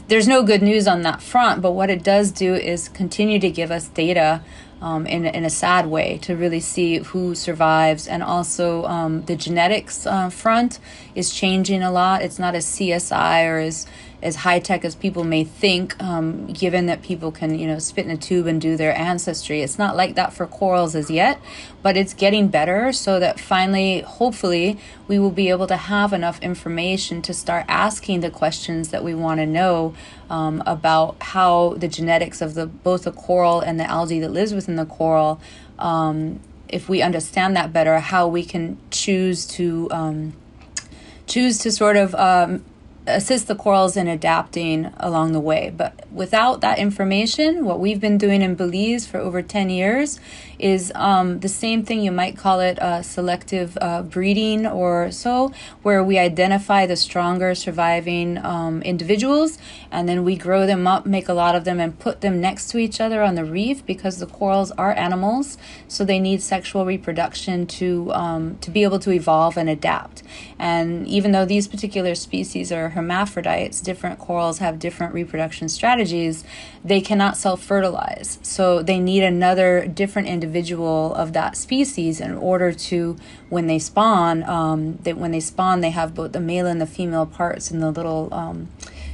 there's no good news on that front, but what it does do is continue to give us data in a sad way to really see who survives. And also the genetics front is changing a lot. It's not as CSI or as high-tech as people may think, given that people can, spit in a tube and do their ancestry. It's not like that for corals as yet, but it's getting better so that finally, hopefully, we will be able to have enough information to start asking the questions that we want to know about how the genetics of both the coral and the algae that lives within the coral, if we understand that better, how we can choose to sort of assist the corals in adapting along the way. But without that information, what we've been doing in Belize for over 10 years is the same thing. You might call it selective breeding or so, where we identify the stronger surviving individuals, and then we grow them up, make a lot of them, and put them next to each other on the reef, because the corals are animals, so they need sexual reproduction to be able to evolve and adapt. And even though these particular species are hermaphrodites, different corals have different reproduction strategies, they cannot self-fertilize. So they need another different individual of that species in order to, when they spawn, they have both the male and the female parts in the little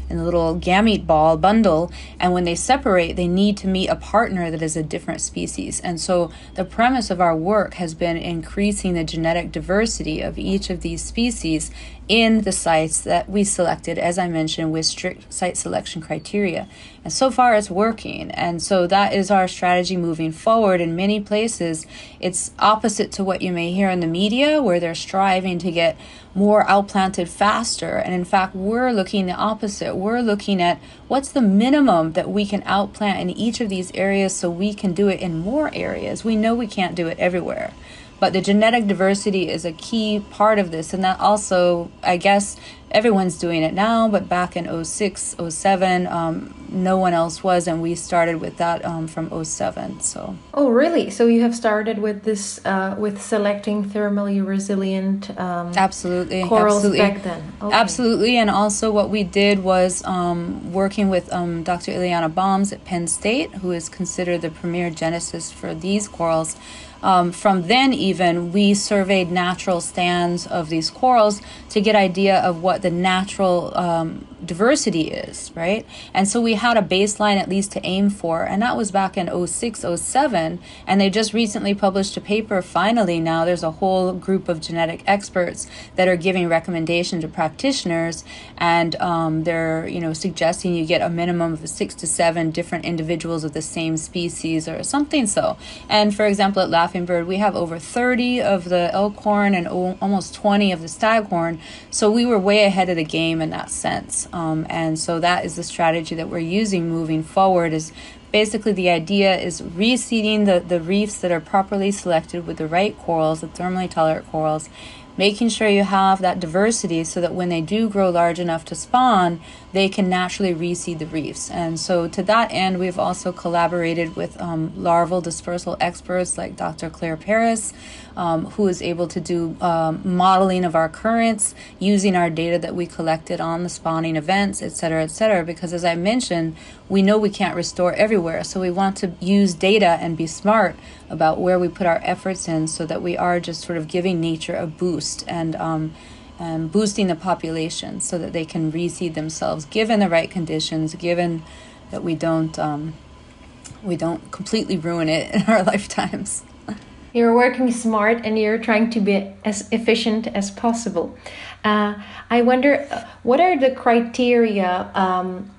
gamete ball bundle, and when they separate, they need to meet a partner that is a different species. And so the premise of our work has been increasing the genetic diversity of each of these species in the sites that we selected, as I mentioned, with strict site selection criteria. And so far it's working. And so that is our strategy moving forward. In many places, it's opposite to what you may hear in the media, where they're striving to get more outplanted faster. And in fact, we're looking the opposite. We're looking at what's the minimum that we can outplant in each of these areas so we can do it in more areas. We know we can't do it everywhere, But the genetic diversity is a key part of this. And that also, I guess, everyone's doing it now, but back in 06, 07, no one else was, and we started with that from 07. So. Oh, really? So you have started with this, with selecting thermally resilient absolutely corals absolutely. back then? Okay. Absolutely, and also what we did was working with Dr. Ileana Baums at Penn State, who is considered the premier geneticist for these corals. From then even, we surveyed natural stands of these corals to get idea of what the natural diversity is, right? And so we had a baseline at least to aim for, and that was back in 06, 07, and they just recently published a paper. Finally, now there's a whole group of genetic experts that are giving recommendation to practitioners, and they're suggesting you get a minimum of 6 to 7 different individuals of the same species or something. So, and for example, at Laughing Bird, we have over 30 of the elkhorn and almost 20 of the staghorn. So we were way ahead of the game in that sense. And so that is the strategy that we're using moving forward. Is basically the idea is reseeding the reefs that are properly selected with the right corals, the thermally tolerant corals, making sure you have that diversity so that when they do grow large enough to spawn, they can naturally reseed the reefs. And so to that end, we've also collaborated with larval dispersal experts like Dr. Claire Paris, who is able to do modeling of our currents using our data that we collected on the spawning events, et cetera, because as I mentioned, we know we can't restore everywhere. So we want to use data and be smart about where we put our efforts in so that we are just sort of giving nature a boost and boosting the population so that they can reseed themselves given the right conditions, given that we don't completely ruin it in our lifetimes. You're working smart and you're trying to be as efficient as possible. I wonder, what are the criteria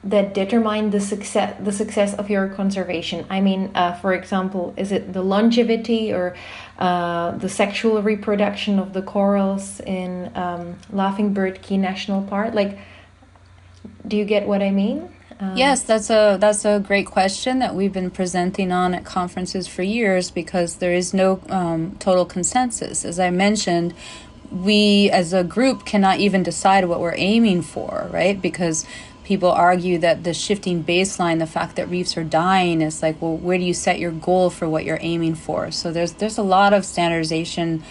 that determine the success of your conservation? I mean, for example, is it the longevity or the sexual reproduction of the corals in Laughing Bird Caye National Park? Like, do you get what I mean? Yes, that's a great question that we've been presenting on at conferences for years because there is no total consensus. As I mentioned, we as a group cannot even decide what we're aiming for, right? Because people argue that the shifting baseline, the fact that reefs are dying, is like, well, where do you set your goal for what you're aiming for? So there's a lot of standardization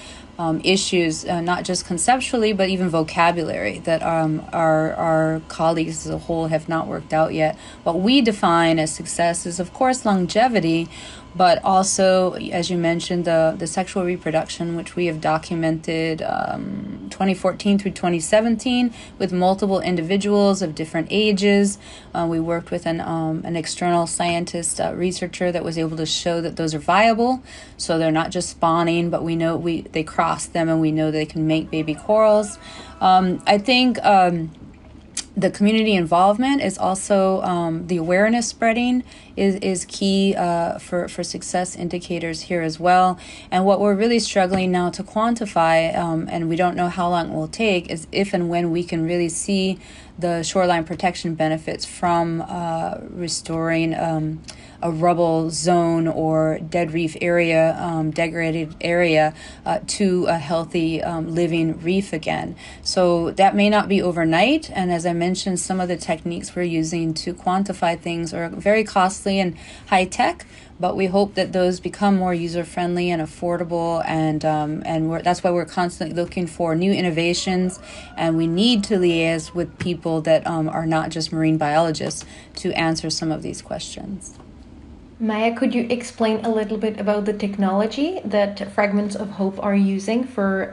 issues, not just conceptually, but even vocabulary that our colleagues as a whole have not worked out yet. What we define as success is, of course, longevity, but also, as you mentioned, the sexual reproduction, which we have documented 2014 through 2017 with multiple individuals of different ages. We worked with an external scientist, researcher that was able to show that those are viable. So they're not just spawning, but we know they cross them and we know they can make baby corals. I think the community involvement is also the awareness spreading is key for success indicators here as well. And what we're really struggling now to quantify, and we don't know how long it will take, is if and when we can really see the shoreline protection benefits from restoring a rubble zone or dead reef area, degraded area, to a healthy living reef again. So that may not be overnight. And as I mentioned, some of the techniques we're using to quantify things are very costly and high tech, but we hope that those become more user-friendly and affordable, and that's why we're constantly looking for new innovations, and we need to liaise with people that are not just marine biologists to answer some of these questions. Maya, could you explain a little bit about the technology that Fragments of Hope are using for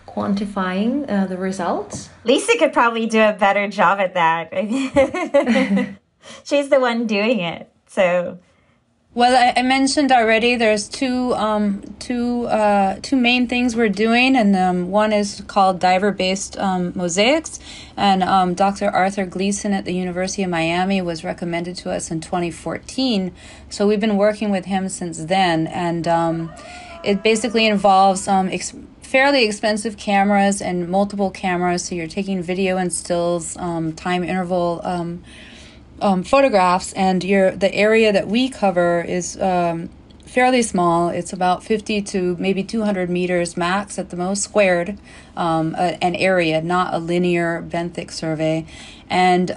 quantifying the results? Lisa could probably do a better job at that. She's the one doing it, so... Well, I mentioned already there's two main things we're doing, and one is called diver-based mosaics, and Dr. Arthur Gleason at the University of Miami was recommended to us in 2014, so we've been working with him since then, and it basically involves fairly expensive cameras and multiple cameras, so you're taking video and stills, time interval photographs, and the area that we cover is fairly small. It's about 50 to maybe 200 meters max at the most squared, an area, not a linear benthic survey. And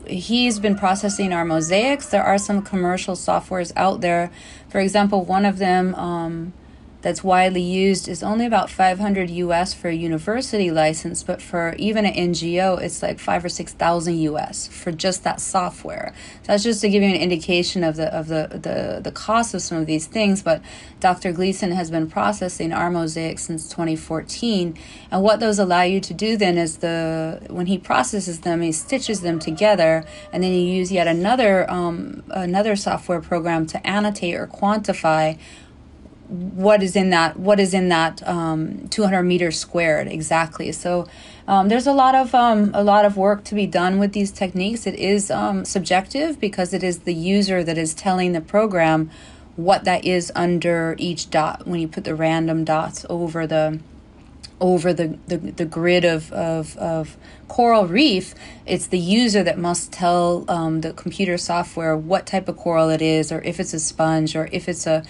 he's been processing our mosaics. There are some commercial softwares out there. For example, one of them that's widely used is only about $500 US for a university license, but for even an NGO, it's like $5,000 or $6,000 US for just that software. So that's just to give you an indication of the cost of some of these things. But Dr. Gleason has been processing our mosaics since 2014, and what those allow you to do then is when he processes them, he stitches them together, and then you use yet another software program to annotate or quantify what is in that 200 meters squared exactly. So there's a lot of work to be done with these techniques. It is subjective because it is the user that is telling the program what that is under each dot when you put the random dots over the grid of coral reef. It's the user that must tell the computer software what type of coral it is, or if it's a sponge, or if it's a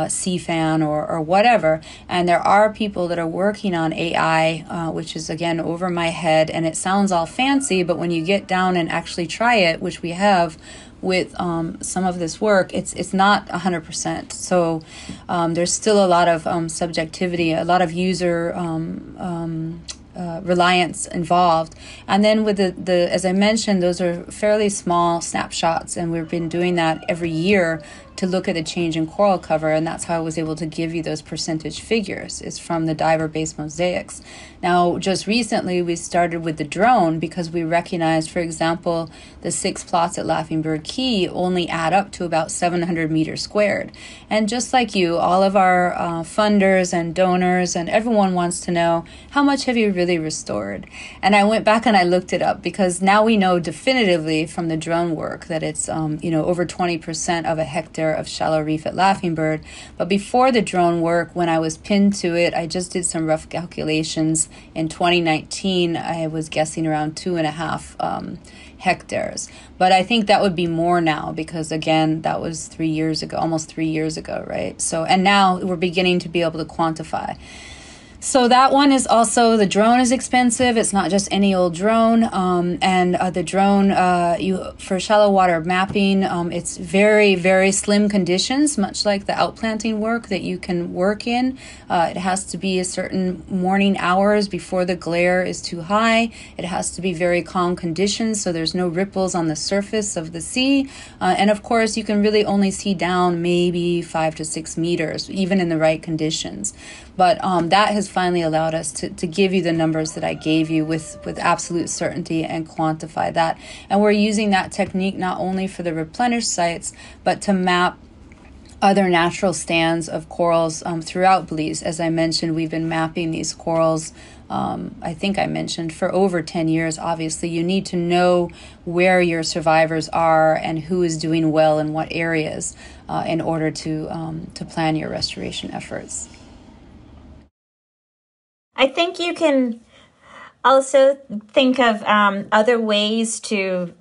sea fan, or whatever. And there are people that are working on AI, which is again over my head, and it sounds all fancy, but when you get down and actually try it, which we have with some of this work, it's not 100%. So there's still a lot of subjectivity, a lot of user reliance involved. And then with the as I mentioned, those are fairly small snapshots, and we've been doing that every year to look at the change in coral cover, and that's how I was able to give you those percentage figures, is from the diver-based mosaics. Now, just recently, we started with the drone because we recognized, for example, the 6 plots at Laughing Bird Caye only add up to about 700 meters squared. And just like you, all of our funders and donors and everyone wants to know, how much have you really restored? And I went back and I looked it up, because now we know definitively from the drone work that it's over 20% of a hectare of shallow reef at Laughing Bird. But before the drone work, when I was pinned to it, I just did some rough calculations. In 2019, I was guessing around 2.5 hectares. But I think that would be more now, because again, that was 3 years ago, almost 3 years ago, right? So, and now we're beginning to be able to quantify. So that one is also, the drone is expensive. It's not just any old drone. And the drone, for shallow water mapping, it's very, very slim conditions, much like the outplanting work that you can work in. It has to be a certain morning hours before the glare is too high. It has to be very calm conditions, so there's no ripples on the surface of the sea. And of course, you can really only see down maybe 5 to 6 meters, even in the right conditions. But that has finally allowed us to give you the numbers that I gave you with absolute certainty and quantify that. And we're using that technique not only for the replenished sites, but to map other natural stands of corals throughout Belize. As I mentioned, we've been mapping these corals, I think I mentioned, for over 10 years. Obviously, you need to know where your survivors are and who is doing well in what areas in order to plan your restoration efforts. I think you can also think of other ways to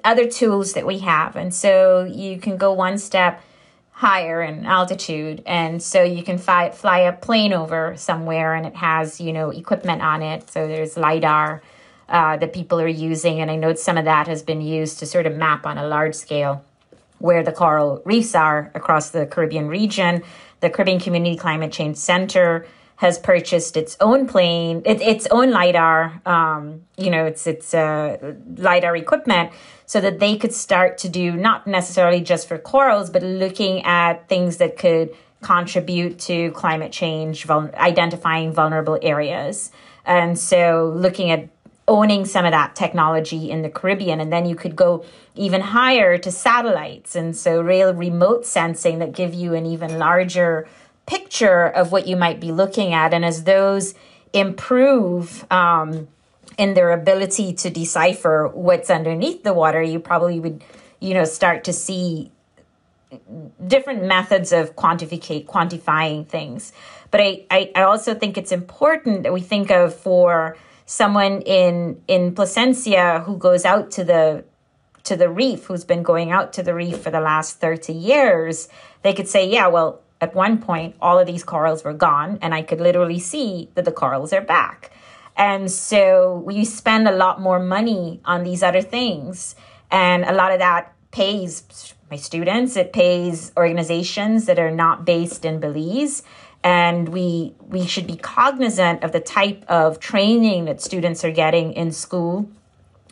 other tools that we have. And so you can go one step higher in altitude. And so you can fly a plane over somewhere, and it has, equipment on it. So there's LiDAR that people are using. And I know some of that has been used to sort of map on a large scale where the coral reefs are across the Caribbean region. The Caribbean Community Climate Change Center has purchased its own plane, its own LiDAR, its LiDAR equipment, so that they could start to do, not necessarily just for corals, but looking at things that could contribute to climate change, identifying vulnerable areas. And so looking at owning some of that technology in the Caribbean. And then you could go even higher to satellites. And so real remote sensing that give you an even larger picture of what you might be looking at. And as those improve in their ability to decipher what's underneath the water, you probably would, start to see different methods of quantifying things. But I also think it's important that we think of, for someone in Placencia who goes out to the to the reef, who's been going out to the reef for the last 30 years, they could say, yeah, well, at one point, all of these corals were gone, and I could literally see that the corals are back. And so we spend a lot more money on these other things. And a lot of that pays my students. It pays organizations that are not based in Belize. And we should be cognizant of the type of training that students are getting in school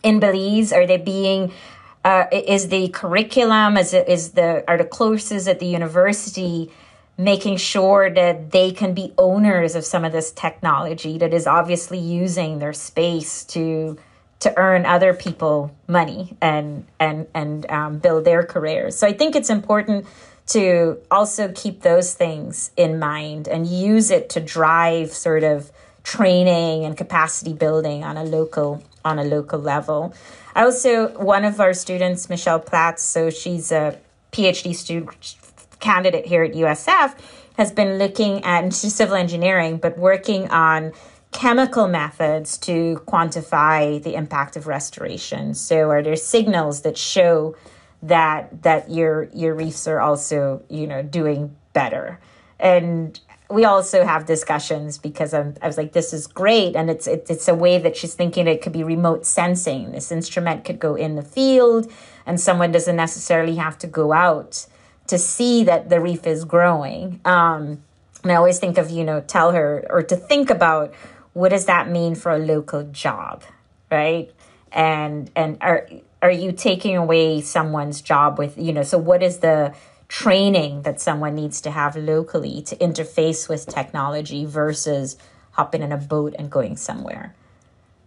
in Belize. Are they being, is the curriculum, are the courses at the university making sure that they can be owners of some of this technology that is obviously using their space to earn other people money and build their careers. So I think it's important to also keep those things in mind and use it to drive sort of training and capacity building on a local level. One of our students, Michelle Platz, so she's a PhD student candidate here at USF, has been looking at, and she's civil engineering, but working on chemical methods to quantify the impact of restoration. So are there signals that show that your reefs are also, doing better? And we also have discussions because I was like, this is great. And it's a way that she's thinking it could be remote sensing. This instrument could go in the field and someone doesn't necessarily have to go out to see that the reef is growing. And I always think of, tell her or to think about, what does that mean for a local job, right? And are you taking away someone's job with, so what is the training that someone needs to have locally to interface with technology versus hopping in a boat and going somewhere?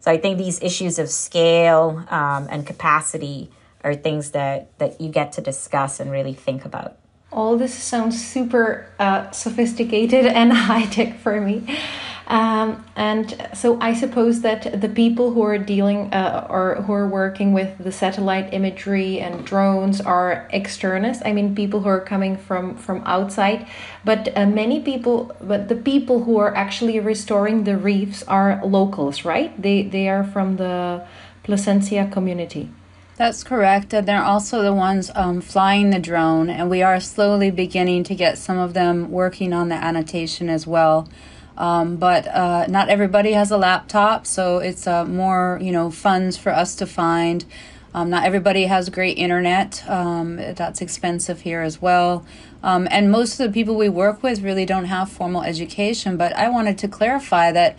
So I think these issues of scale and capacity are things that you get to discuss and really think about. All this sounds super sophisticated and high-tech for me. And so I suppose that the people who are dealing or who are working with the satellite imagery and drones are externists. I mean, people who are coming from outside. But the people who are actually restoring the reefs are locals, right? They are from the Placencia community. That's correct. And they're also the ones flying the drone. And we are slowly beginning to get some of them working on the annotation as well. But not everybody has a laptop, so it's more, funds for us to find. Not everybody has great internet. That's expensive here as well. And most of the people we work with really don't have formal education. But I wanted to clarify that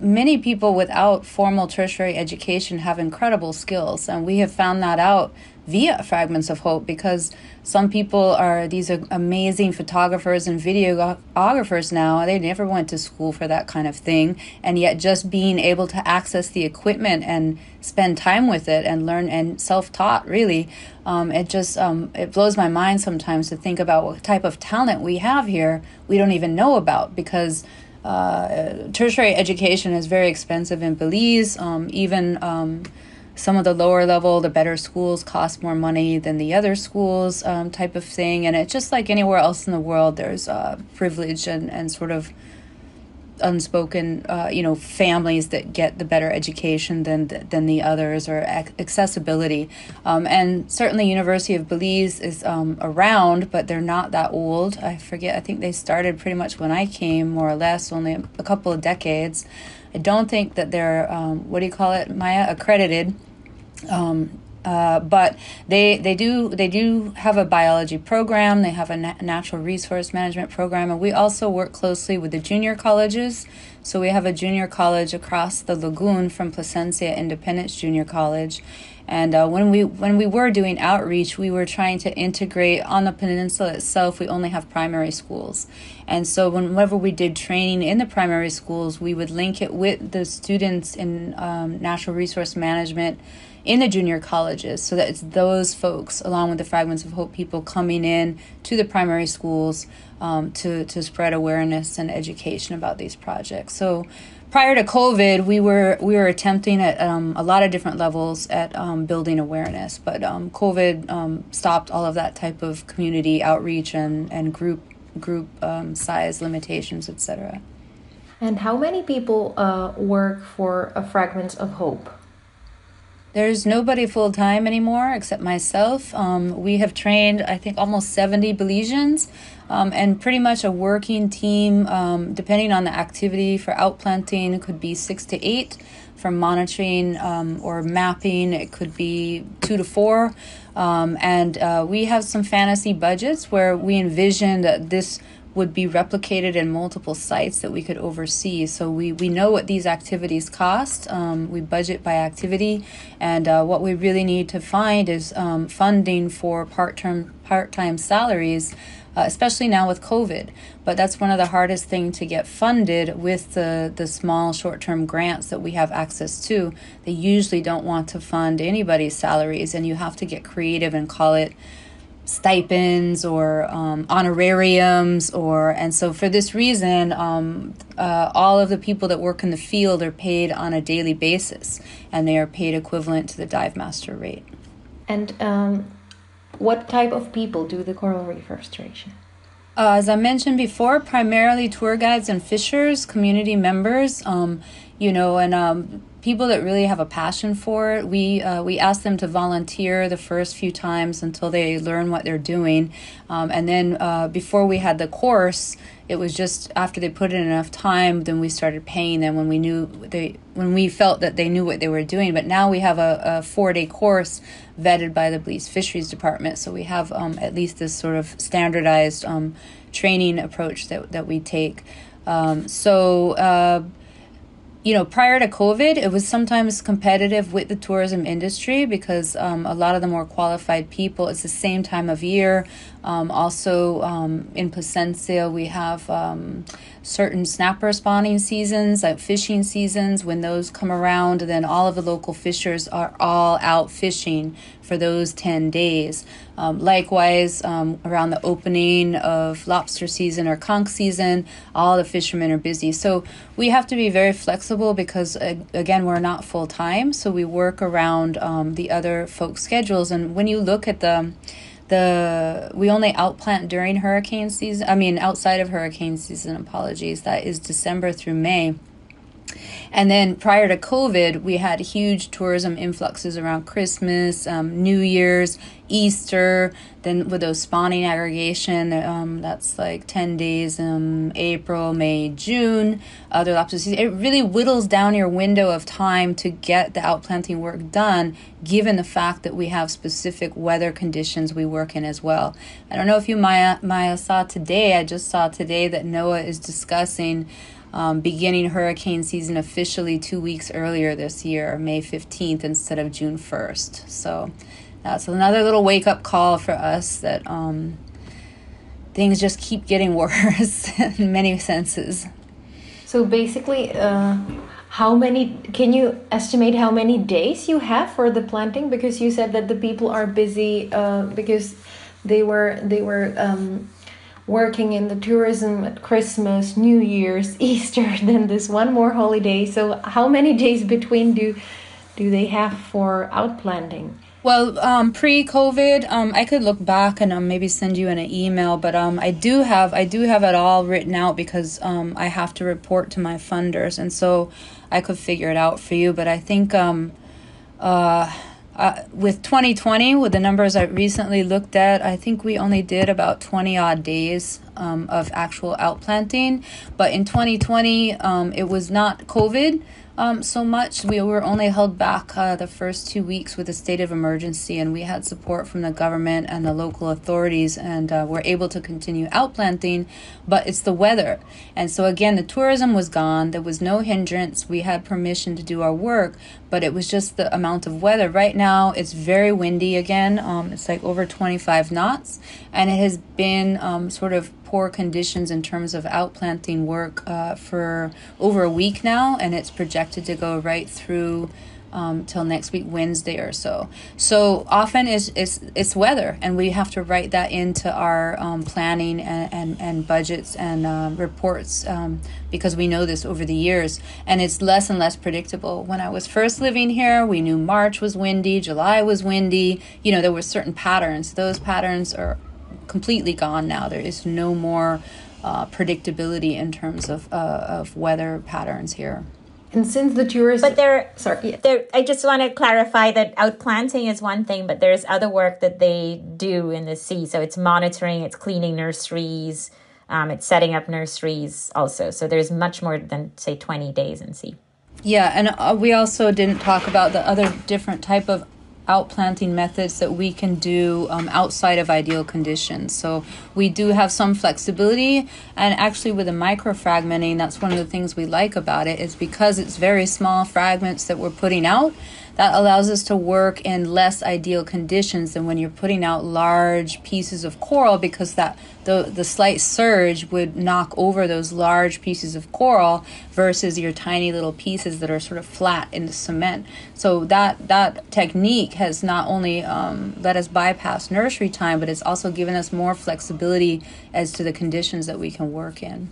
many people without formal tertiary education have incredible skills. And we have found that out via Fragments of Hope, because some people these are amazing photographers and videographers now. They never went to school for that kind of thing. And yet just being able to access the equipment and spend time with it and learn and self-taught, really, it blows my mind sometimes to think about what type of talent we have here we don't even know about, because tertiary education is very expensive in Belize. Some of the lower level, the better schools cost more money than the other schools, type of thing. And it's just like anywhere else in the world, there's privilege and sort of unspoken, families that get the better education than the others, or accessibility. And certainly University of Belize is around, but they're not that old. I think they started pretty much when I came, more or less, only a couple of decades. I don't think that they're, Maya, accredited. But they do have a biology program. They have a natural resource management program, and we also work closely with the junior colleges. So we have a junior college across the lagoon from Placencia Independence Junior College. And when we were doing outreach, we were trying to integrate on the peninsula itself. We only have primary schools. And so whenever we did training in the primary schools, we would link it with the students in natural resource management in the junior colleges, so that it's those folks, along with the Fragments of Hope people, coming in to the primary schools to spread awareness and education about these projects. So prior to COVID, we were attempting at a lot of different levels at building awareness, but COVID stopped all of that type of community outreach and group size limitations, etc. And how many people work for Fragments of Hope? There's nobody full time anymore except myself. We have trained, I think, almost 70 Belizeans, and pretty much a working team, depending on the activity. For outplanting, it could be 6 to 8. For monitoring or mapping, it could be 2 to 4. And we have some fantasy budgets where we envision that this would be replicated in multiple sites that we could oversee. So we know what these activities cost. We budget by activity, and what we really need to find is funding for part-time salaries, especially now with COVID. But that's one of the hardest things to get funded with the small short-term grants that we have access to. They usually don't want to fund anybody's salaries, and you have to get creative and call it stipends or honorariums, and so for this reason, all of the people that work in the field are paid on a daily basis, and they are paid equivalent to the dive master rate. And what type of people do the coral reef restoration? As I mentioned before, primarily tour guides and fishers, community members, and people that really have a passion for it. We ask them to volunteer the first few times until they learn what they're doing. And then before we had the course, it was just after they put in enough time, then we started paying them when we felt that they knew what they were doing. But now we have a 4-day course vetted by the Belize Fisheries Department. So we have at least this sort of standardized training approach that we take. Prior to COVID, it was sometimes competitive with the tourism industry because a lot of the more qualified people, it's the same time of year. Also, in Placencia, we have certain snapper spawning seasons, like fishing seasons. When those come around, then all of the local fishers are all out fishing for those 10 days. Likewise, around the opening of lobster season or conch season, all the fishermen are busy. So we have to be very flexible because, again, we're not full-time. So we work around the other folks' schedules. And when you look at we only outplant during hurricane season, outside of hurricane season, apologies, that is December through May. And then prior to COVID, we had huge tourism influxes around Christmas, New Year's, Easter. Then with those spawning aggregation, that's like 10 days, April, May, June, other lobster season. It really whittles down your window of time to get the outplanting work done, given the fact that we have specific weather conditions we work in as well. I don't know if you, Maya, saw today. I just saw today that NOAA is discussing beginning hurricane season officially 2 weeks earlier this year, May 15th instead of June 1st. So that's another little wake-up call for us that things just keep getting worse in many senses. So basically, can you estimate how many days you have for the planting? Because you said that the people are busy because they were working in the tourism at Christmas, New Year's, Easter, then this one more holiday. So how many days between do they have for outplanting? Well, pre-COVID, I could look back and maybe send you an email, but I do have it all written out because I have to report to my funders, and so I could figure it out for you. But I think with 2020, with the numbers I recently looked at, I think we only did about 20 odd days of actual outplanting. But in 2020, it was not COVID so much. We were only held back the first 2 weeks with a state of emergency, and we had support from the government and the local authorities, and were able to continue outplanting. But it's the weather. And so again, the tourism was gone. There was no hindrance. We had permission to do our work, but it was just the amount of weather. Right now, it's very windy again. It's like over 25 knots, and it has been sort of poor conditions in terms of outplanting work for over a week now, and it's projected to go right through till next week, Wednesday or so. So often it's weather, and we have to write that into our planning and budgets and reports because we know this over the years, and it's less and less predictable. When I was first living here, we knew March was windy, July was windy. There were certain patterns. Those patterns are completely gone now. There is no more predictability in terms of weather patterns here. And since the tourism... But there, sorry, yeah. I just want to clarify that outplanting is one thing, but there's other work that they do in the sea. So it's monitoring, it's cleaning nurseries, it's setting up nurseries also. So there's much more than, say, 20 days in sea. Yeah, and we also didn't talk about the other different type of outplanting methods that we can do outside of ideal conditions. So we do have some flexibility, and actually with the microfragmenting, that's one of the things we like about it, is because it's very small fragments that we're putting out, that allows us to work in less ideal conditions than when you're putting out large pieces of coral, because that the slight surge would knock over those large pieces of coral versus your tiny little pieces that are sort of flat in the cement. So that technique has not only let us bypass nursery time, but it's also given us more flexibility as to the conditions that we can work in.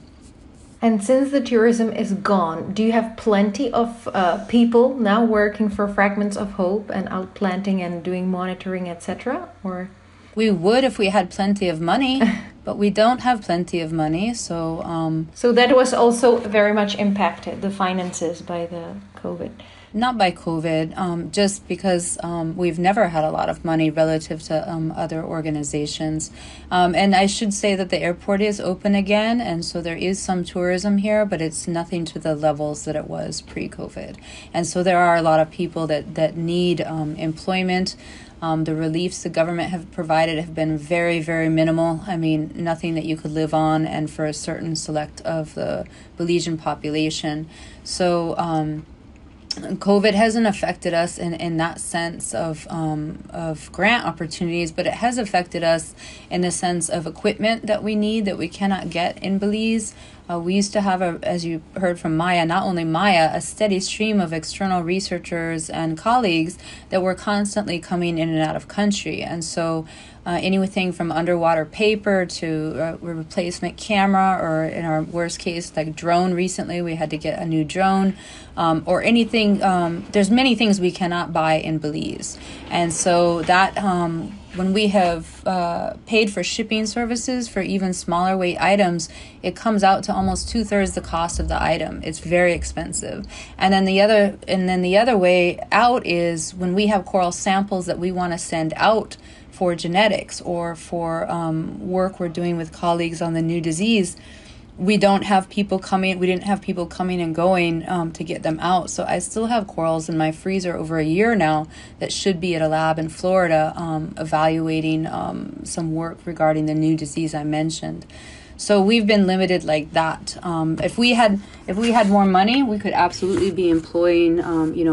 And since the tourism is gone, do you have plenty of people now working for Fragments of Hope and outplanting and doing monitoring, etc.? Or we would if we had plenty of money, but we don't have plenty of money. So so that was also very much impacted, the finances, by the COVID. Not by COVID, just because we've never had a lot of money relative to other organizations. And I should say that the airport is open again, and so there is some tourism here, but it's nothing to the levels that it was pre-COVID. And so there are a lot of people that need employment. The reliefs the government have provided have been very, very minimal. I mean, nothing that you could live on, and for a certain select of the Belizean population. So COVID hasn't affected us in that sense of grant opportunities, but it has affected us in the sense of equipment that we need that we cannot get in Belize. We used to have, as you heard from Maya, not only Maya, a steady stream of external researchers and colleagues that were constantly coming in and out of country. And so anything from underwater paper to replacement camera, or in our worst case, like drone recently, we had to get a new drone, or anything. There's many things we cannot buy in Belize. And so that when we have paid for shipping services for even smaller weight items, it comes out to almost 2/3 the cost of the item. It's very expensive. And then the other way out is when we have coral samples that we want to send out for genetics or for work we're doing with colleagues on the new disease. We don't have people coming. We didn't have people coming and going to get them out. So I still have corals in my freezer over a year now that should be at a lab in Florida evaluating some work regarding the new disease I mentioned. So we've been limited like that. If we had more money, we could absolutely be employing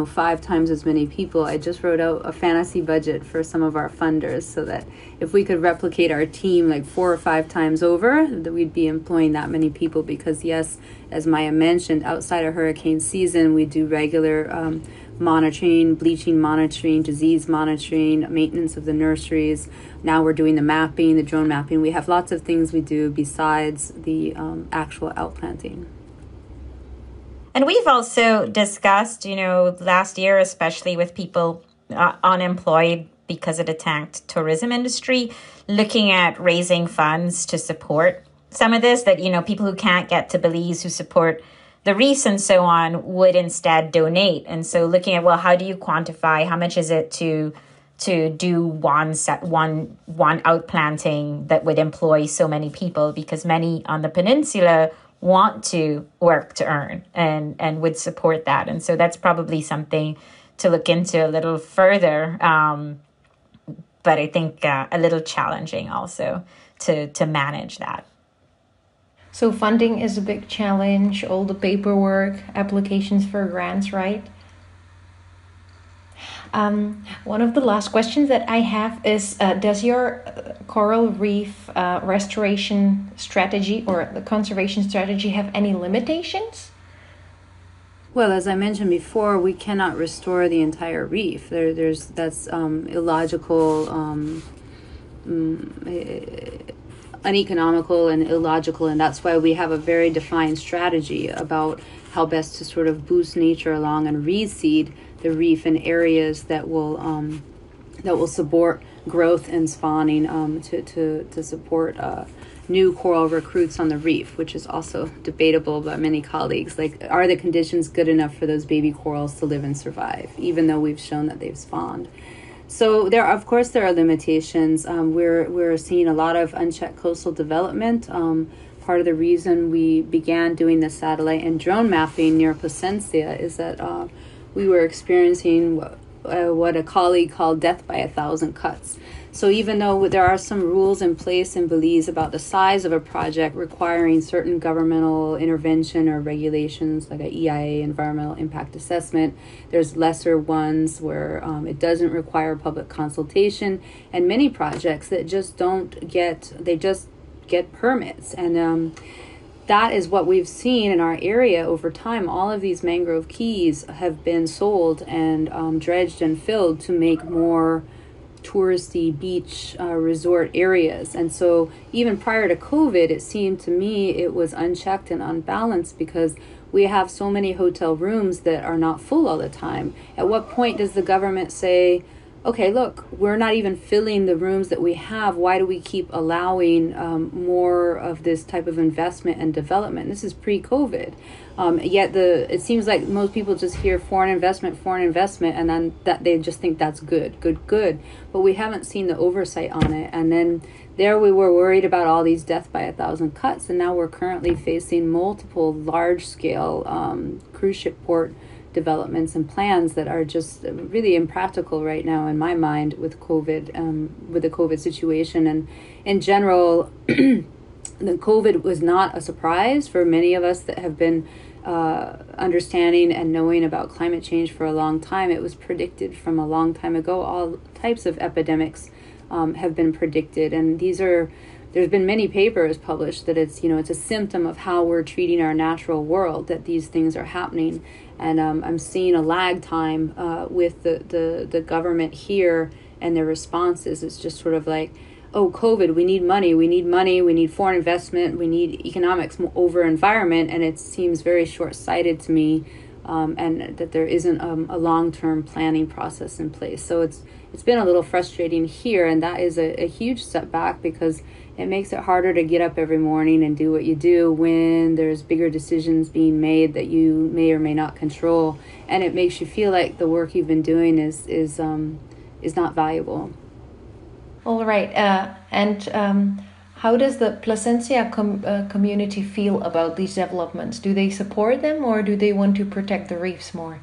5 times as many people. I just wrote out a fantasy budget for some of our funders so that if we could replicate our team like 4 or 5 times over, that we'd be employing that many people. Because yes, as Maya mentioned, outside of hurricane season, we do regular monitoring, bleaching monitoring, disease monitoring, maintenance of the nurseries. Now we're doing the mapping, the drone mapping. We have lots of things we do besides the actual outplanting. And we've also discussed, last year, especially with people unemployed because of the tanked tourism industry, looking at raising funds to support some of this, that, people who can't get to Belize, who support the reefs and so on, would instead donate. And so looking at, well, how do you quantify how much is it to do one outplanting that would employ so many people, because many on the peninsula want to work to earn and would support that. And so that's probably something to look into a little further. But I think a little challenging also to manage that. So funding is a big challenge, all the paperwork, applications for grants, right? One of the last questions that I have is, does your coral reef restoration strategy or the conservation strategy have any limitations? Well, as I mentioned before, we cannot restore the entire reef. That's illogical, uneconomical and illogical, and that's why we have a very defined strategy about how best to sort of boost nature along and reseed the reef in areas that will support growth and spawning to support new coral recruits on the reef, which is also debatable by many colleagues. Like, are the conditions good enough for those baby corals to live and survive, even though we've shown that they've spawned? So there are limitations. We're seeing a lot of unchecked coastal development. Part of the reason we began doing the satellite and drone mapping near Placencia is that we were experiencing what a colleague called death by 1,000 cuts. So even though there are some rules in place in Belize about the size of a project requiring certain governmental intervention or regulations, like a EIA, environmental impact assessment, there's lesser ones where it doesn't require public consultation, and many projects that just get permits. And that is what we've seen in our area over time. All of these mangrove keys have been sold and dredged and filled to make more touristy beach resort areas. And so even prior to COVID, it seemed to me it was unchecked and unbalanced because we have so many hotel rooms that are not full all the time. At what point does the government say, okay, look, we're not even filling the rooms that we have. Why do we keep allowing more of this type of investment and development? This is pre-COVID. Yet it seems like most people just hear foreign investment, and then that they just think that's good. But we haven't seen the oversight on it. And then there we were worried about all these death by 1,000 cuts, and now we're currently facing multiple large-scale cruise ship port developments and plans that are just really impractical right now in my mind with COVID, with the COVID situation. And in general, the COVID was not a surprise for many of us that have been understanding and knowing about climate change for a long time. It was predicted from a long time ago. All types of epidemics have been predicted, and there's been many papers published that it's a symptom of how we're treating our natural world that these things are happening. And I'm seeing a lag time with the government here and their responses. It's just sort of like, oh, COVID, we need money, we need foreign investment, we need economics over environment, and it seems very short-sighted to me, and that there isn't a long-term planning process in place. So it's been a little frustrating here, and that is a huge setback because it makes it harder to get up every morning and do what you do when there's bigger decisions being made that you may or may not control, and it makes you feel like the work you've been doing is not valuable. All right, and how does the Placencia community feel about these developments? Do they support them, or do they want to protect the reefs more?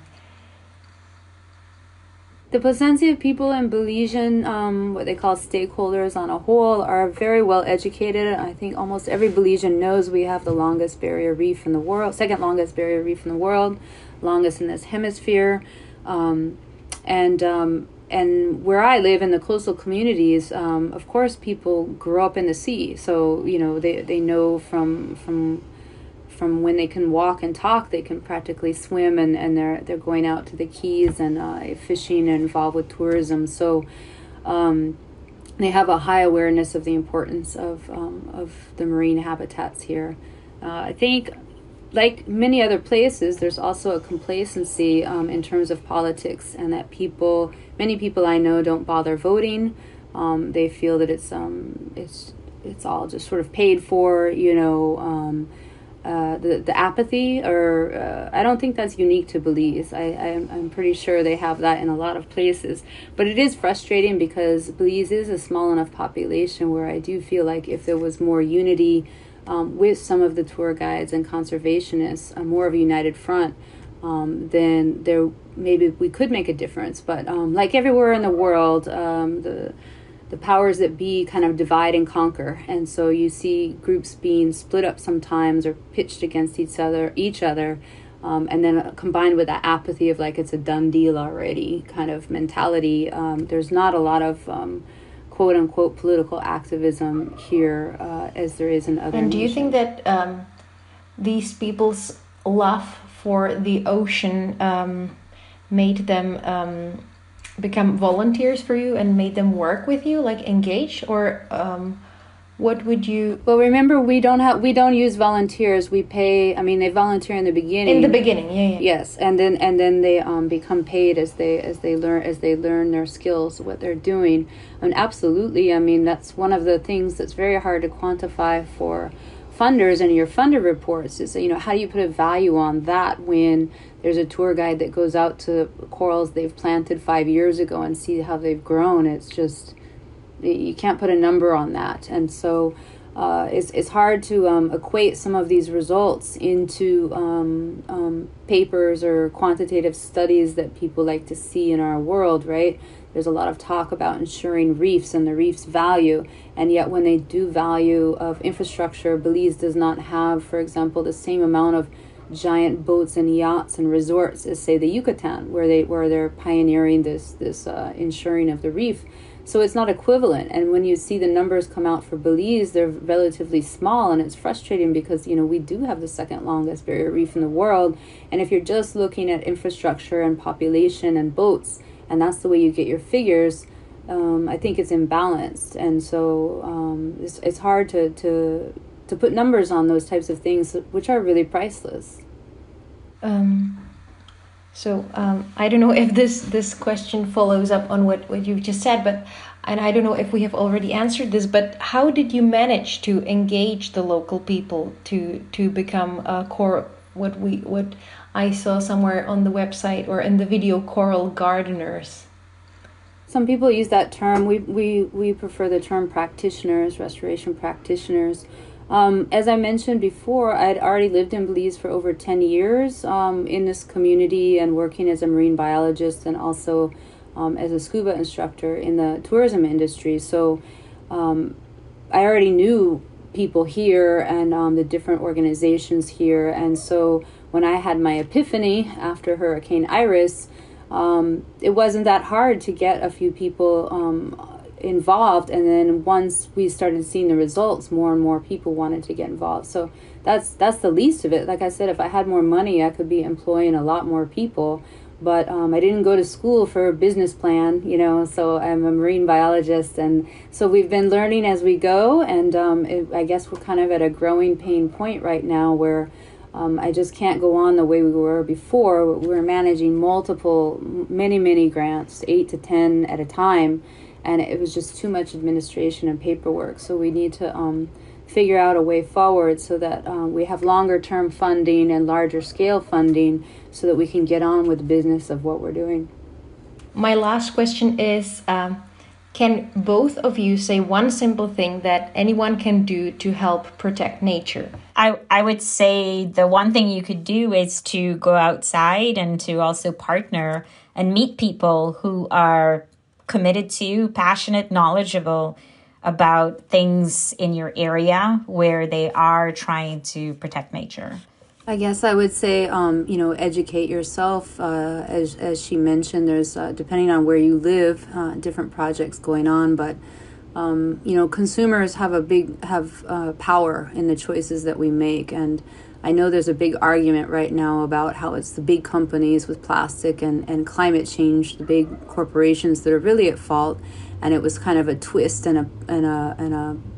The Placencia people and Belizean, what they call stakeholders on a whole, are very well educated. I think almost every Belizean knows we have the longest barrier reef in the world, second longest barrier reef in the world, longest in this hemisphere. And where I live in the coastal communities, of course, people grew up in the sea. So, they know from when they can walk and talk, they can practically swim, and they're going out to the keys and fishing and involved with tourism. So they have a high awareness of the importance of the marine habitats here. I think, like many other places, there's also a complacency in terms of politics, and that many people I know don't bother voting. They feel that it's all just sort of paid for, the apathy, or I don't think that's unique to Belize. I'm pretty sure they have that in a lot of places. But it is frustrating because Belize is a small enough population where I do feel like if there was more unity with some of the tour guides and conservationists, more of a united front, then maybe we could make a difference. But like everywhere in the world, the powers that be kind of divide and conquer, and so you see groups being split up sometimes or pitched against each other, and then combined with that apathy of like it's a done deal already kind of mentality. There's not a lot of quote unquote political activism here as there is in other. And do you nations. think that these people's love for the ocean made them become volunteers for you and made them work with you, like engage, or what would you... Well, remember, we don't use volunteers. We pay, I mean, they volunteer in the beginning. In the beginning, yeah. Yes, and then they become paid as they learn their skills, what they're doing. And absolutely, I mean, that's one of the things that's very hard to quantify for funders and your funder reports is, how do you put a value on that when there's a tour guide that goes out to corals they've planted 5 years ago and see how they've grown. It's just, you can't put a number on that. And so it's hard to equate some of these results into papers or quantitative studies that people like to see in our world, right? There's a lot of talk about ensuring reefs and the reef's value, and yet when they do value of infrastructure, Belize does not have, for example, the same amount of giant boats and yachts and resorts as, say, the Yucatan, where they're pioneering this ensuring of the reef. So it's not equivalent. And when you see the numbers come out for Belize, they're relatively small, and it's frustrating because, we do have the second longest barrier reef in the world. And if you're just looking at infrastructure and population and boats, and that's the way you get your figures, I think it's imbalanced. And so it's hard to put numbers on those types of things, which are really priceless. So I don't know if this question follows up on what you've just said, and I don't know if we have already answered this, but how did you manage to engage the local people to become a core, what I saw somewhere on the website or in the video, coral gardeners? Some people use that term. We prefer the term practitioners, restoration practitioners. As I mentioned before, I'd already lived in Belize for over 10 years in this community and working as a marine biologist and also as a scuba instructor in the tourism industry. So I already knew people here and the different organizations here. And so when I had my epiphany after Hurricane Iris, it wasn't that hard to get a few people involved, and then once we started seeing the results, more and more people wanted to get involved. So that's the least of it. Like I said, if I had more money, I could be employing a lot more people, but I didn't go to school for a business plan, so I'm a marine biologist, and so we've been learning as we go, and I guess we're kind of at a growing pain point right now where I just can't go on the way we were before. We're managing many grants, 8 to 10 at a time, and it was just too much administration and paperwork. So we need to figure out a way forward so that we have longer term funding and larger scale funding so that we can get on with the business of what we're doing. My last question is, can both of you say one simple thing that anyone can do to help protect nature? I would say the one thing you could do is to go outside and to also partner and meet people who are committed to, passionate, knowledgeable about things in your area where they are trying to protect nature. I guess I would say, educate yourself. As she mentioned, there's, depending on where you live, different projects going on, but consumers have power in the choices that we make. And I know there's a big argument right now about how it's the big companies with plastic and climate change, the big corporations that are really at fault. And it was kind of a twist and a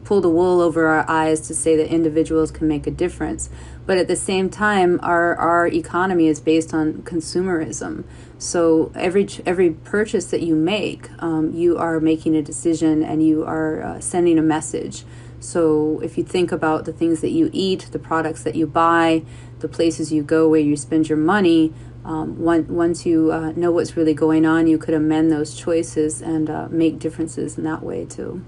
pull the wool over our eyes to say that individuals can make a difference. But at the same time, our economy is based on consumerism. So every purchase that you make, you are making a decision and you are sending a message. So if you think about the things that you eat, the products that you buy, the places you go where you spend your money, once you know what's really going on, you could amend those choices and make differences in that way too.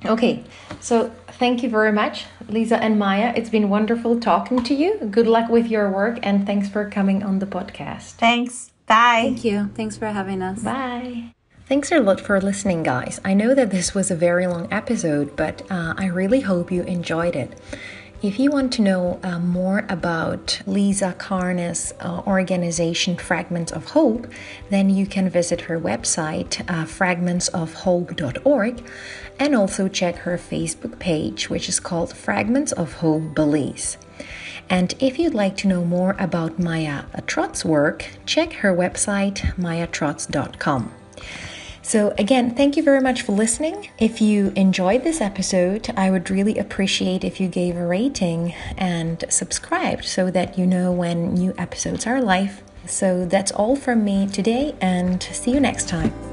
Okay, so thank you very much, Lisa and Maya. It's been wonderful talking to you. Good luck with your work, and thanks for coming on the podcast. Thanks. Bye. Thank you. Thanks for having us. Bye. Thanks a lot for listening, guys. I know that this was a very long episode, but I really hope you enjoyed it. If you want to know more about Lisa Carne's organization, Fragments of Hope, then you can visit her website, fragmentsofhope.org, and also check her Facebook page, which is called Fragments of Hope Belize. And if you'd like to know more about Maya Trotz's work, check her website, mayatrotz.com. So again, thank you very much for listening. If you enjoyed this episode, I would really appreciate if you gave a rating and subscribed so that you know when new episodes are live. So that's all from me today, and see you next time.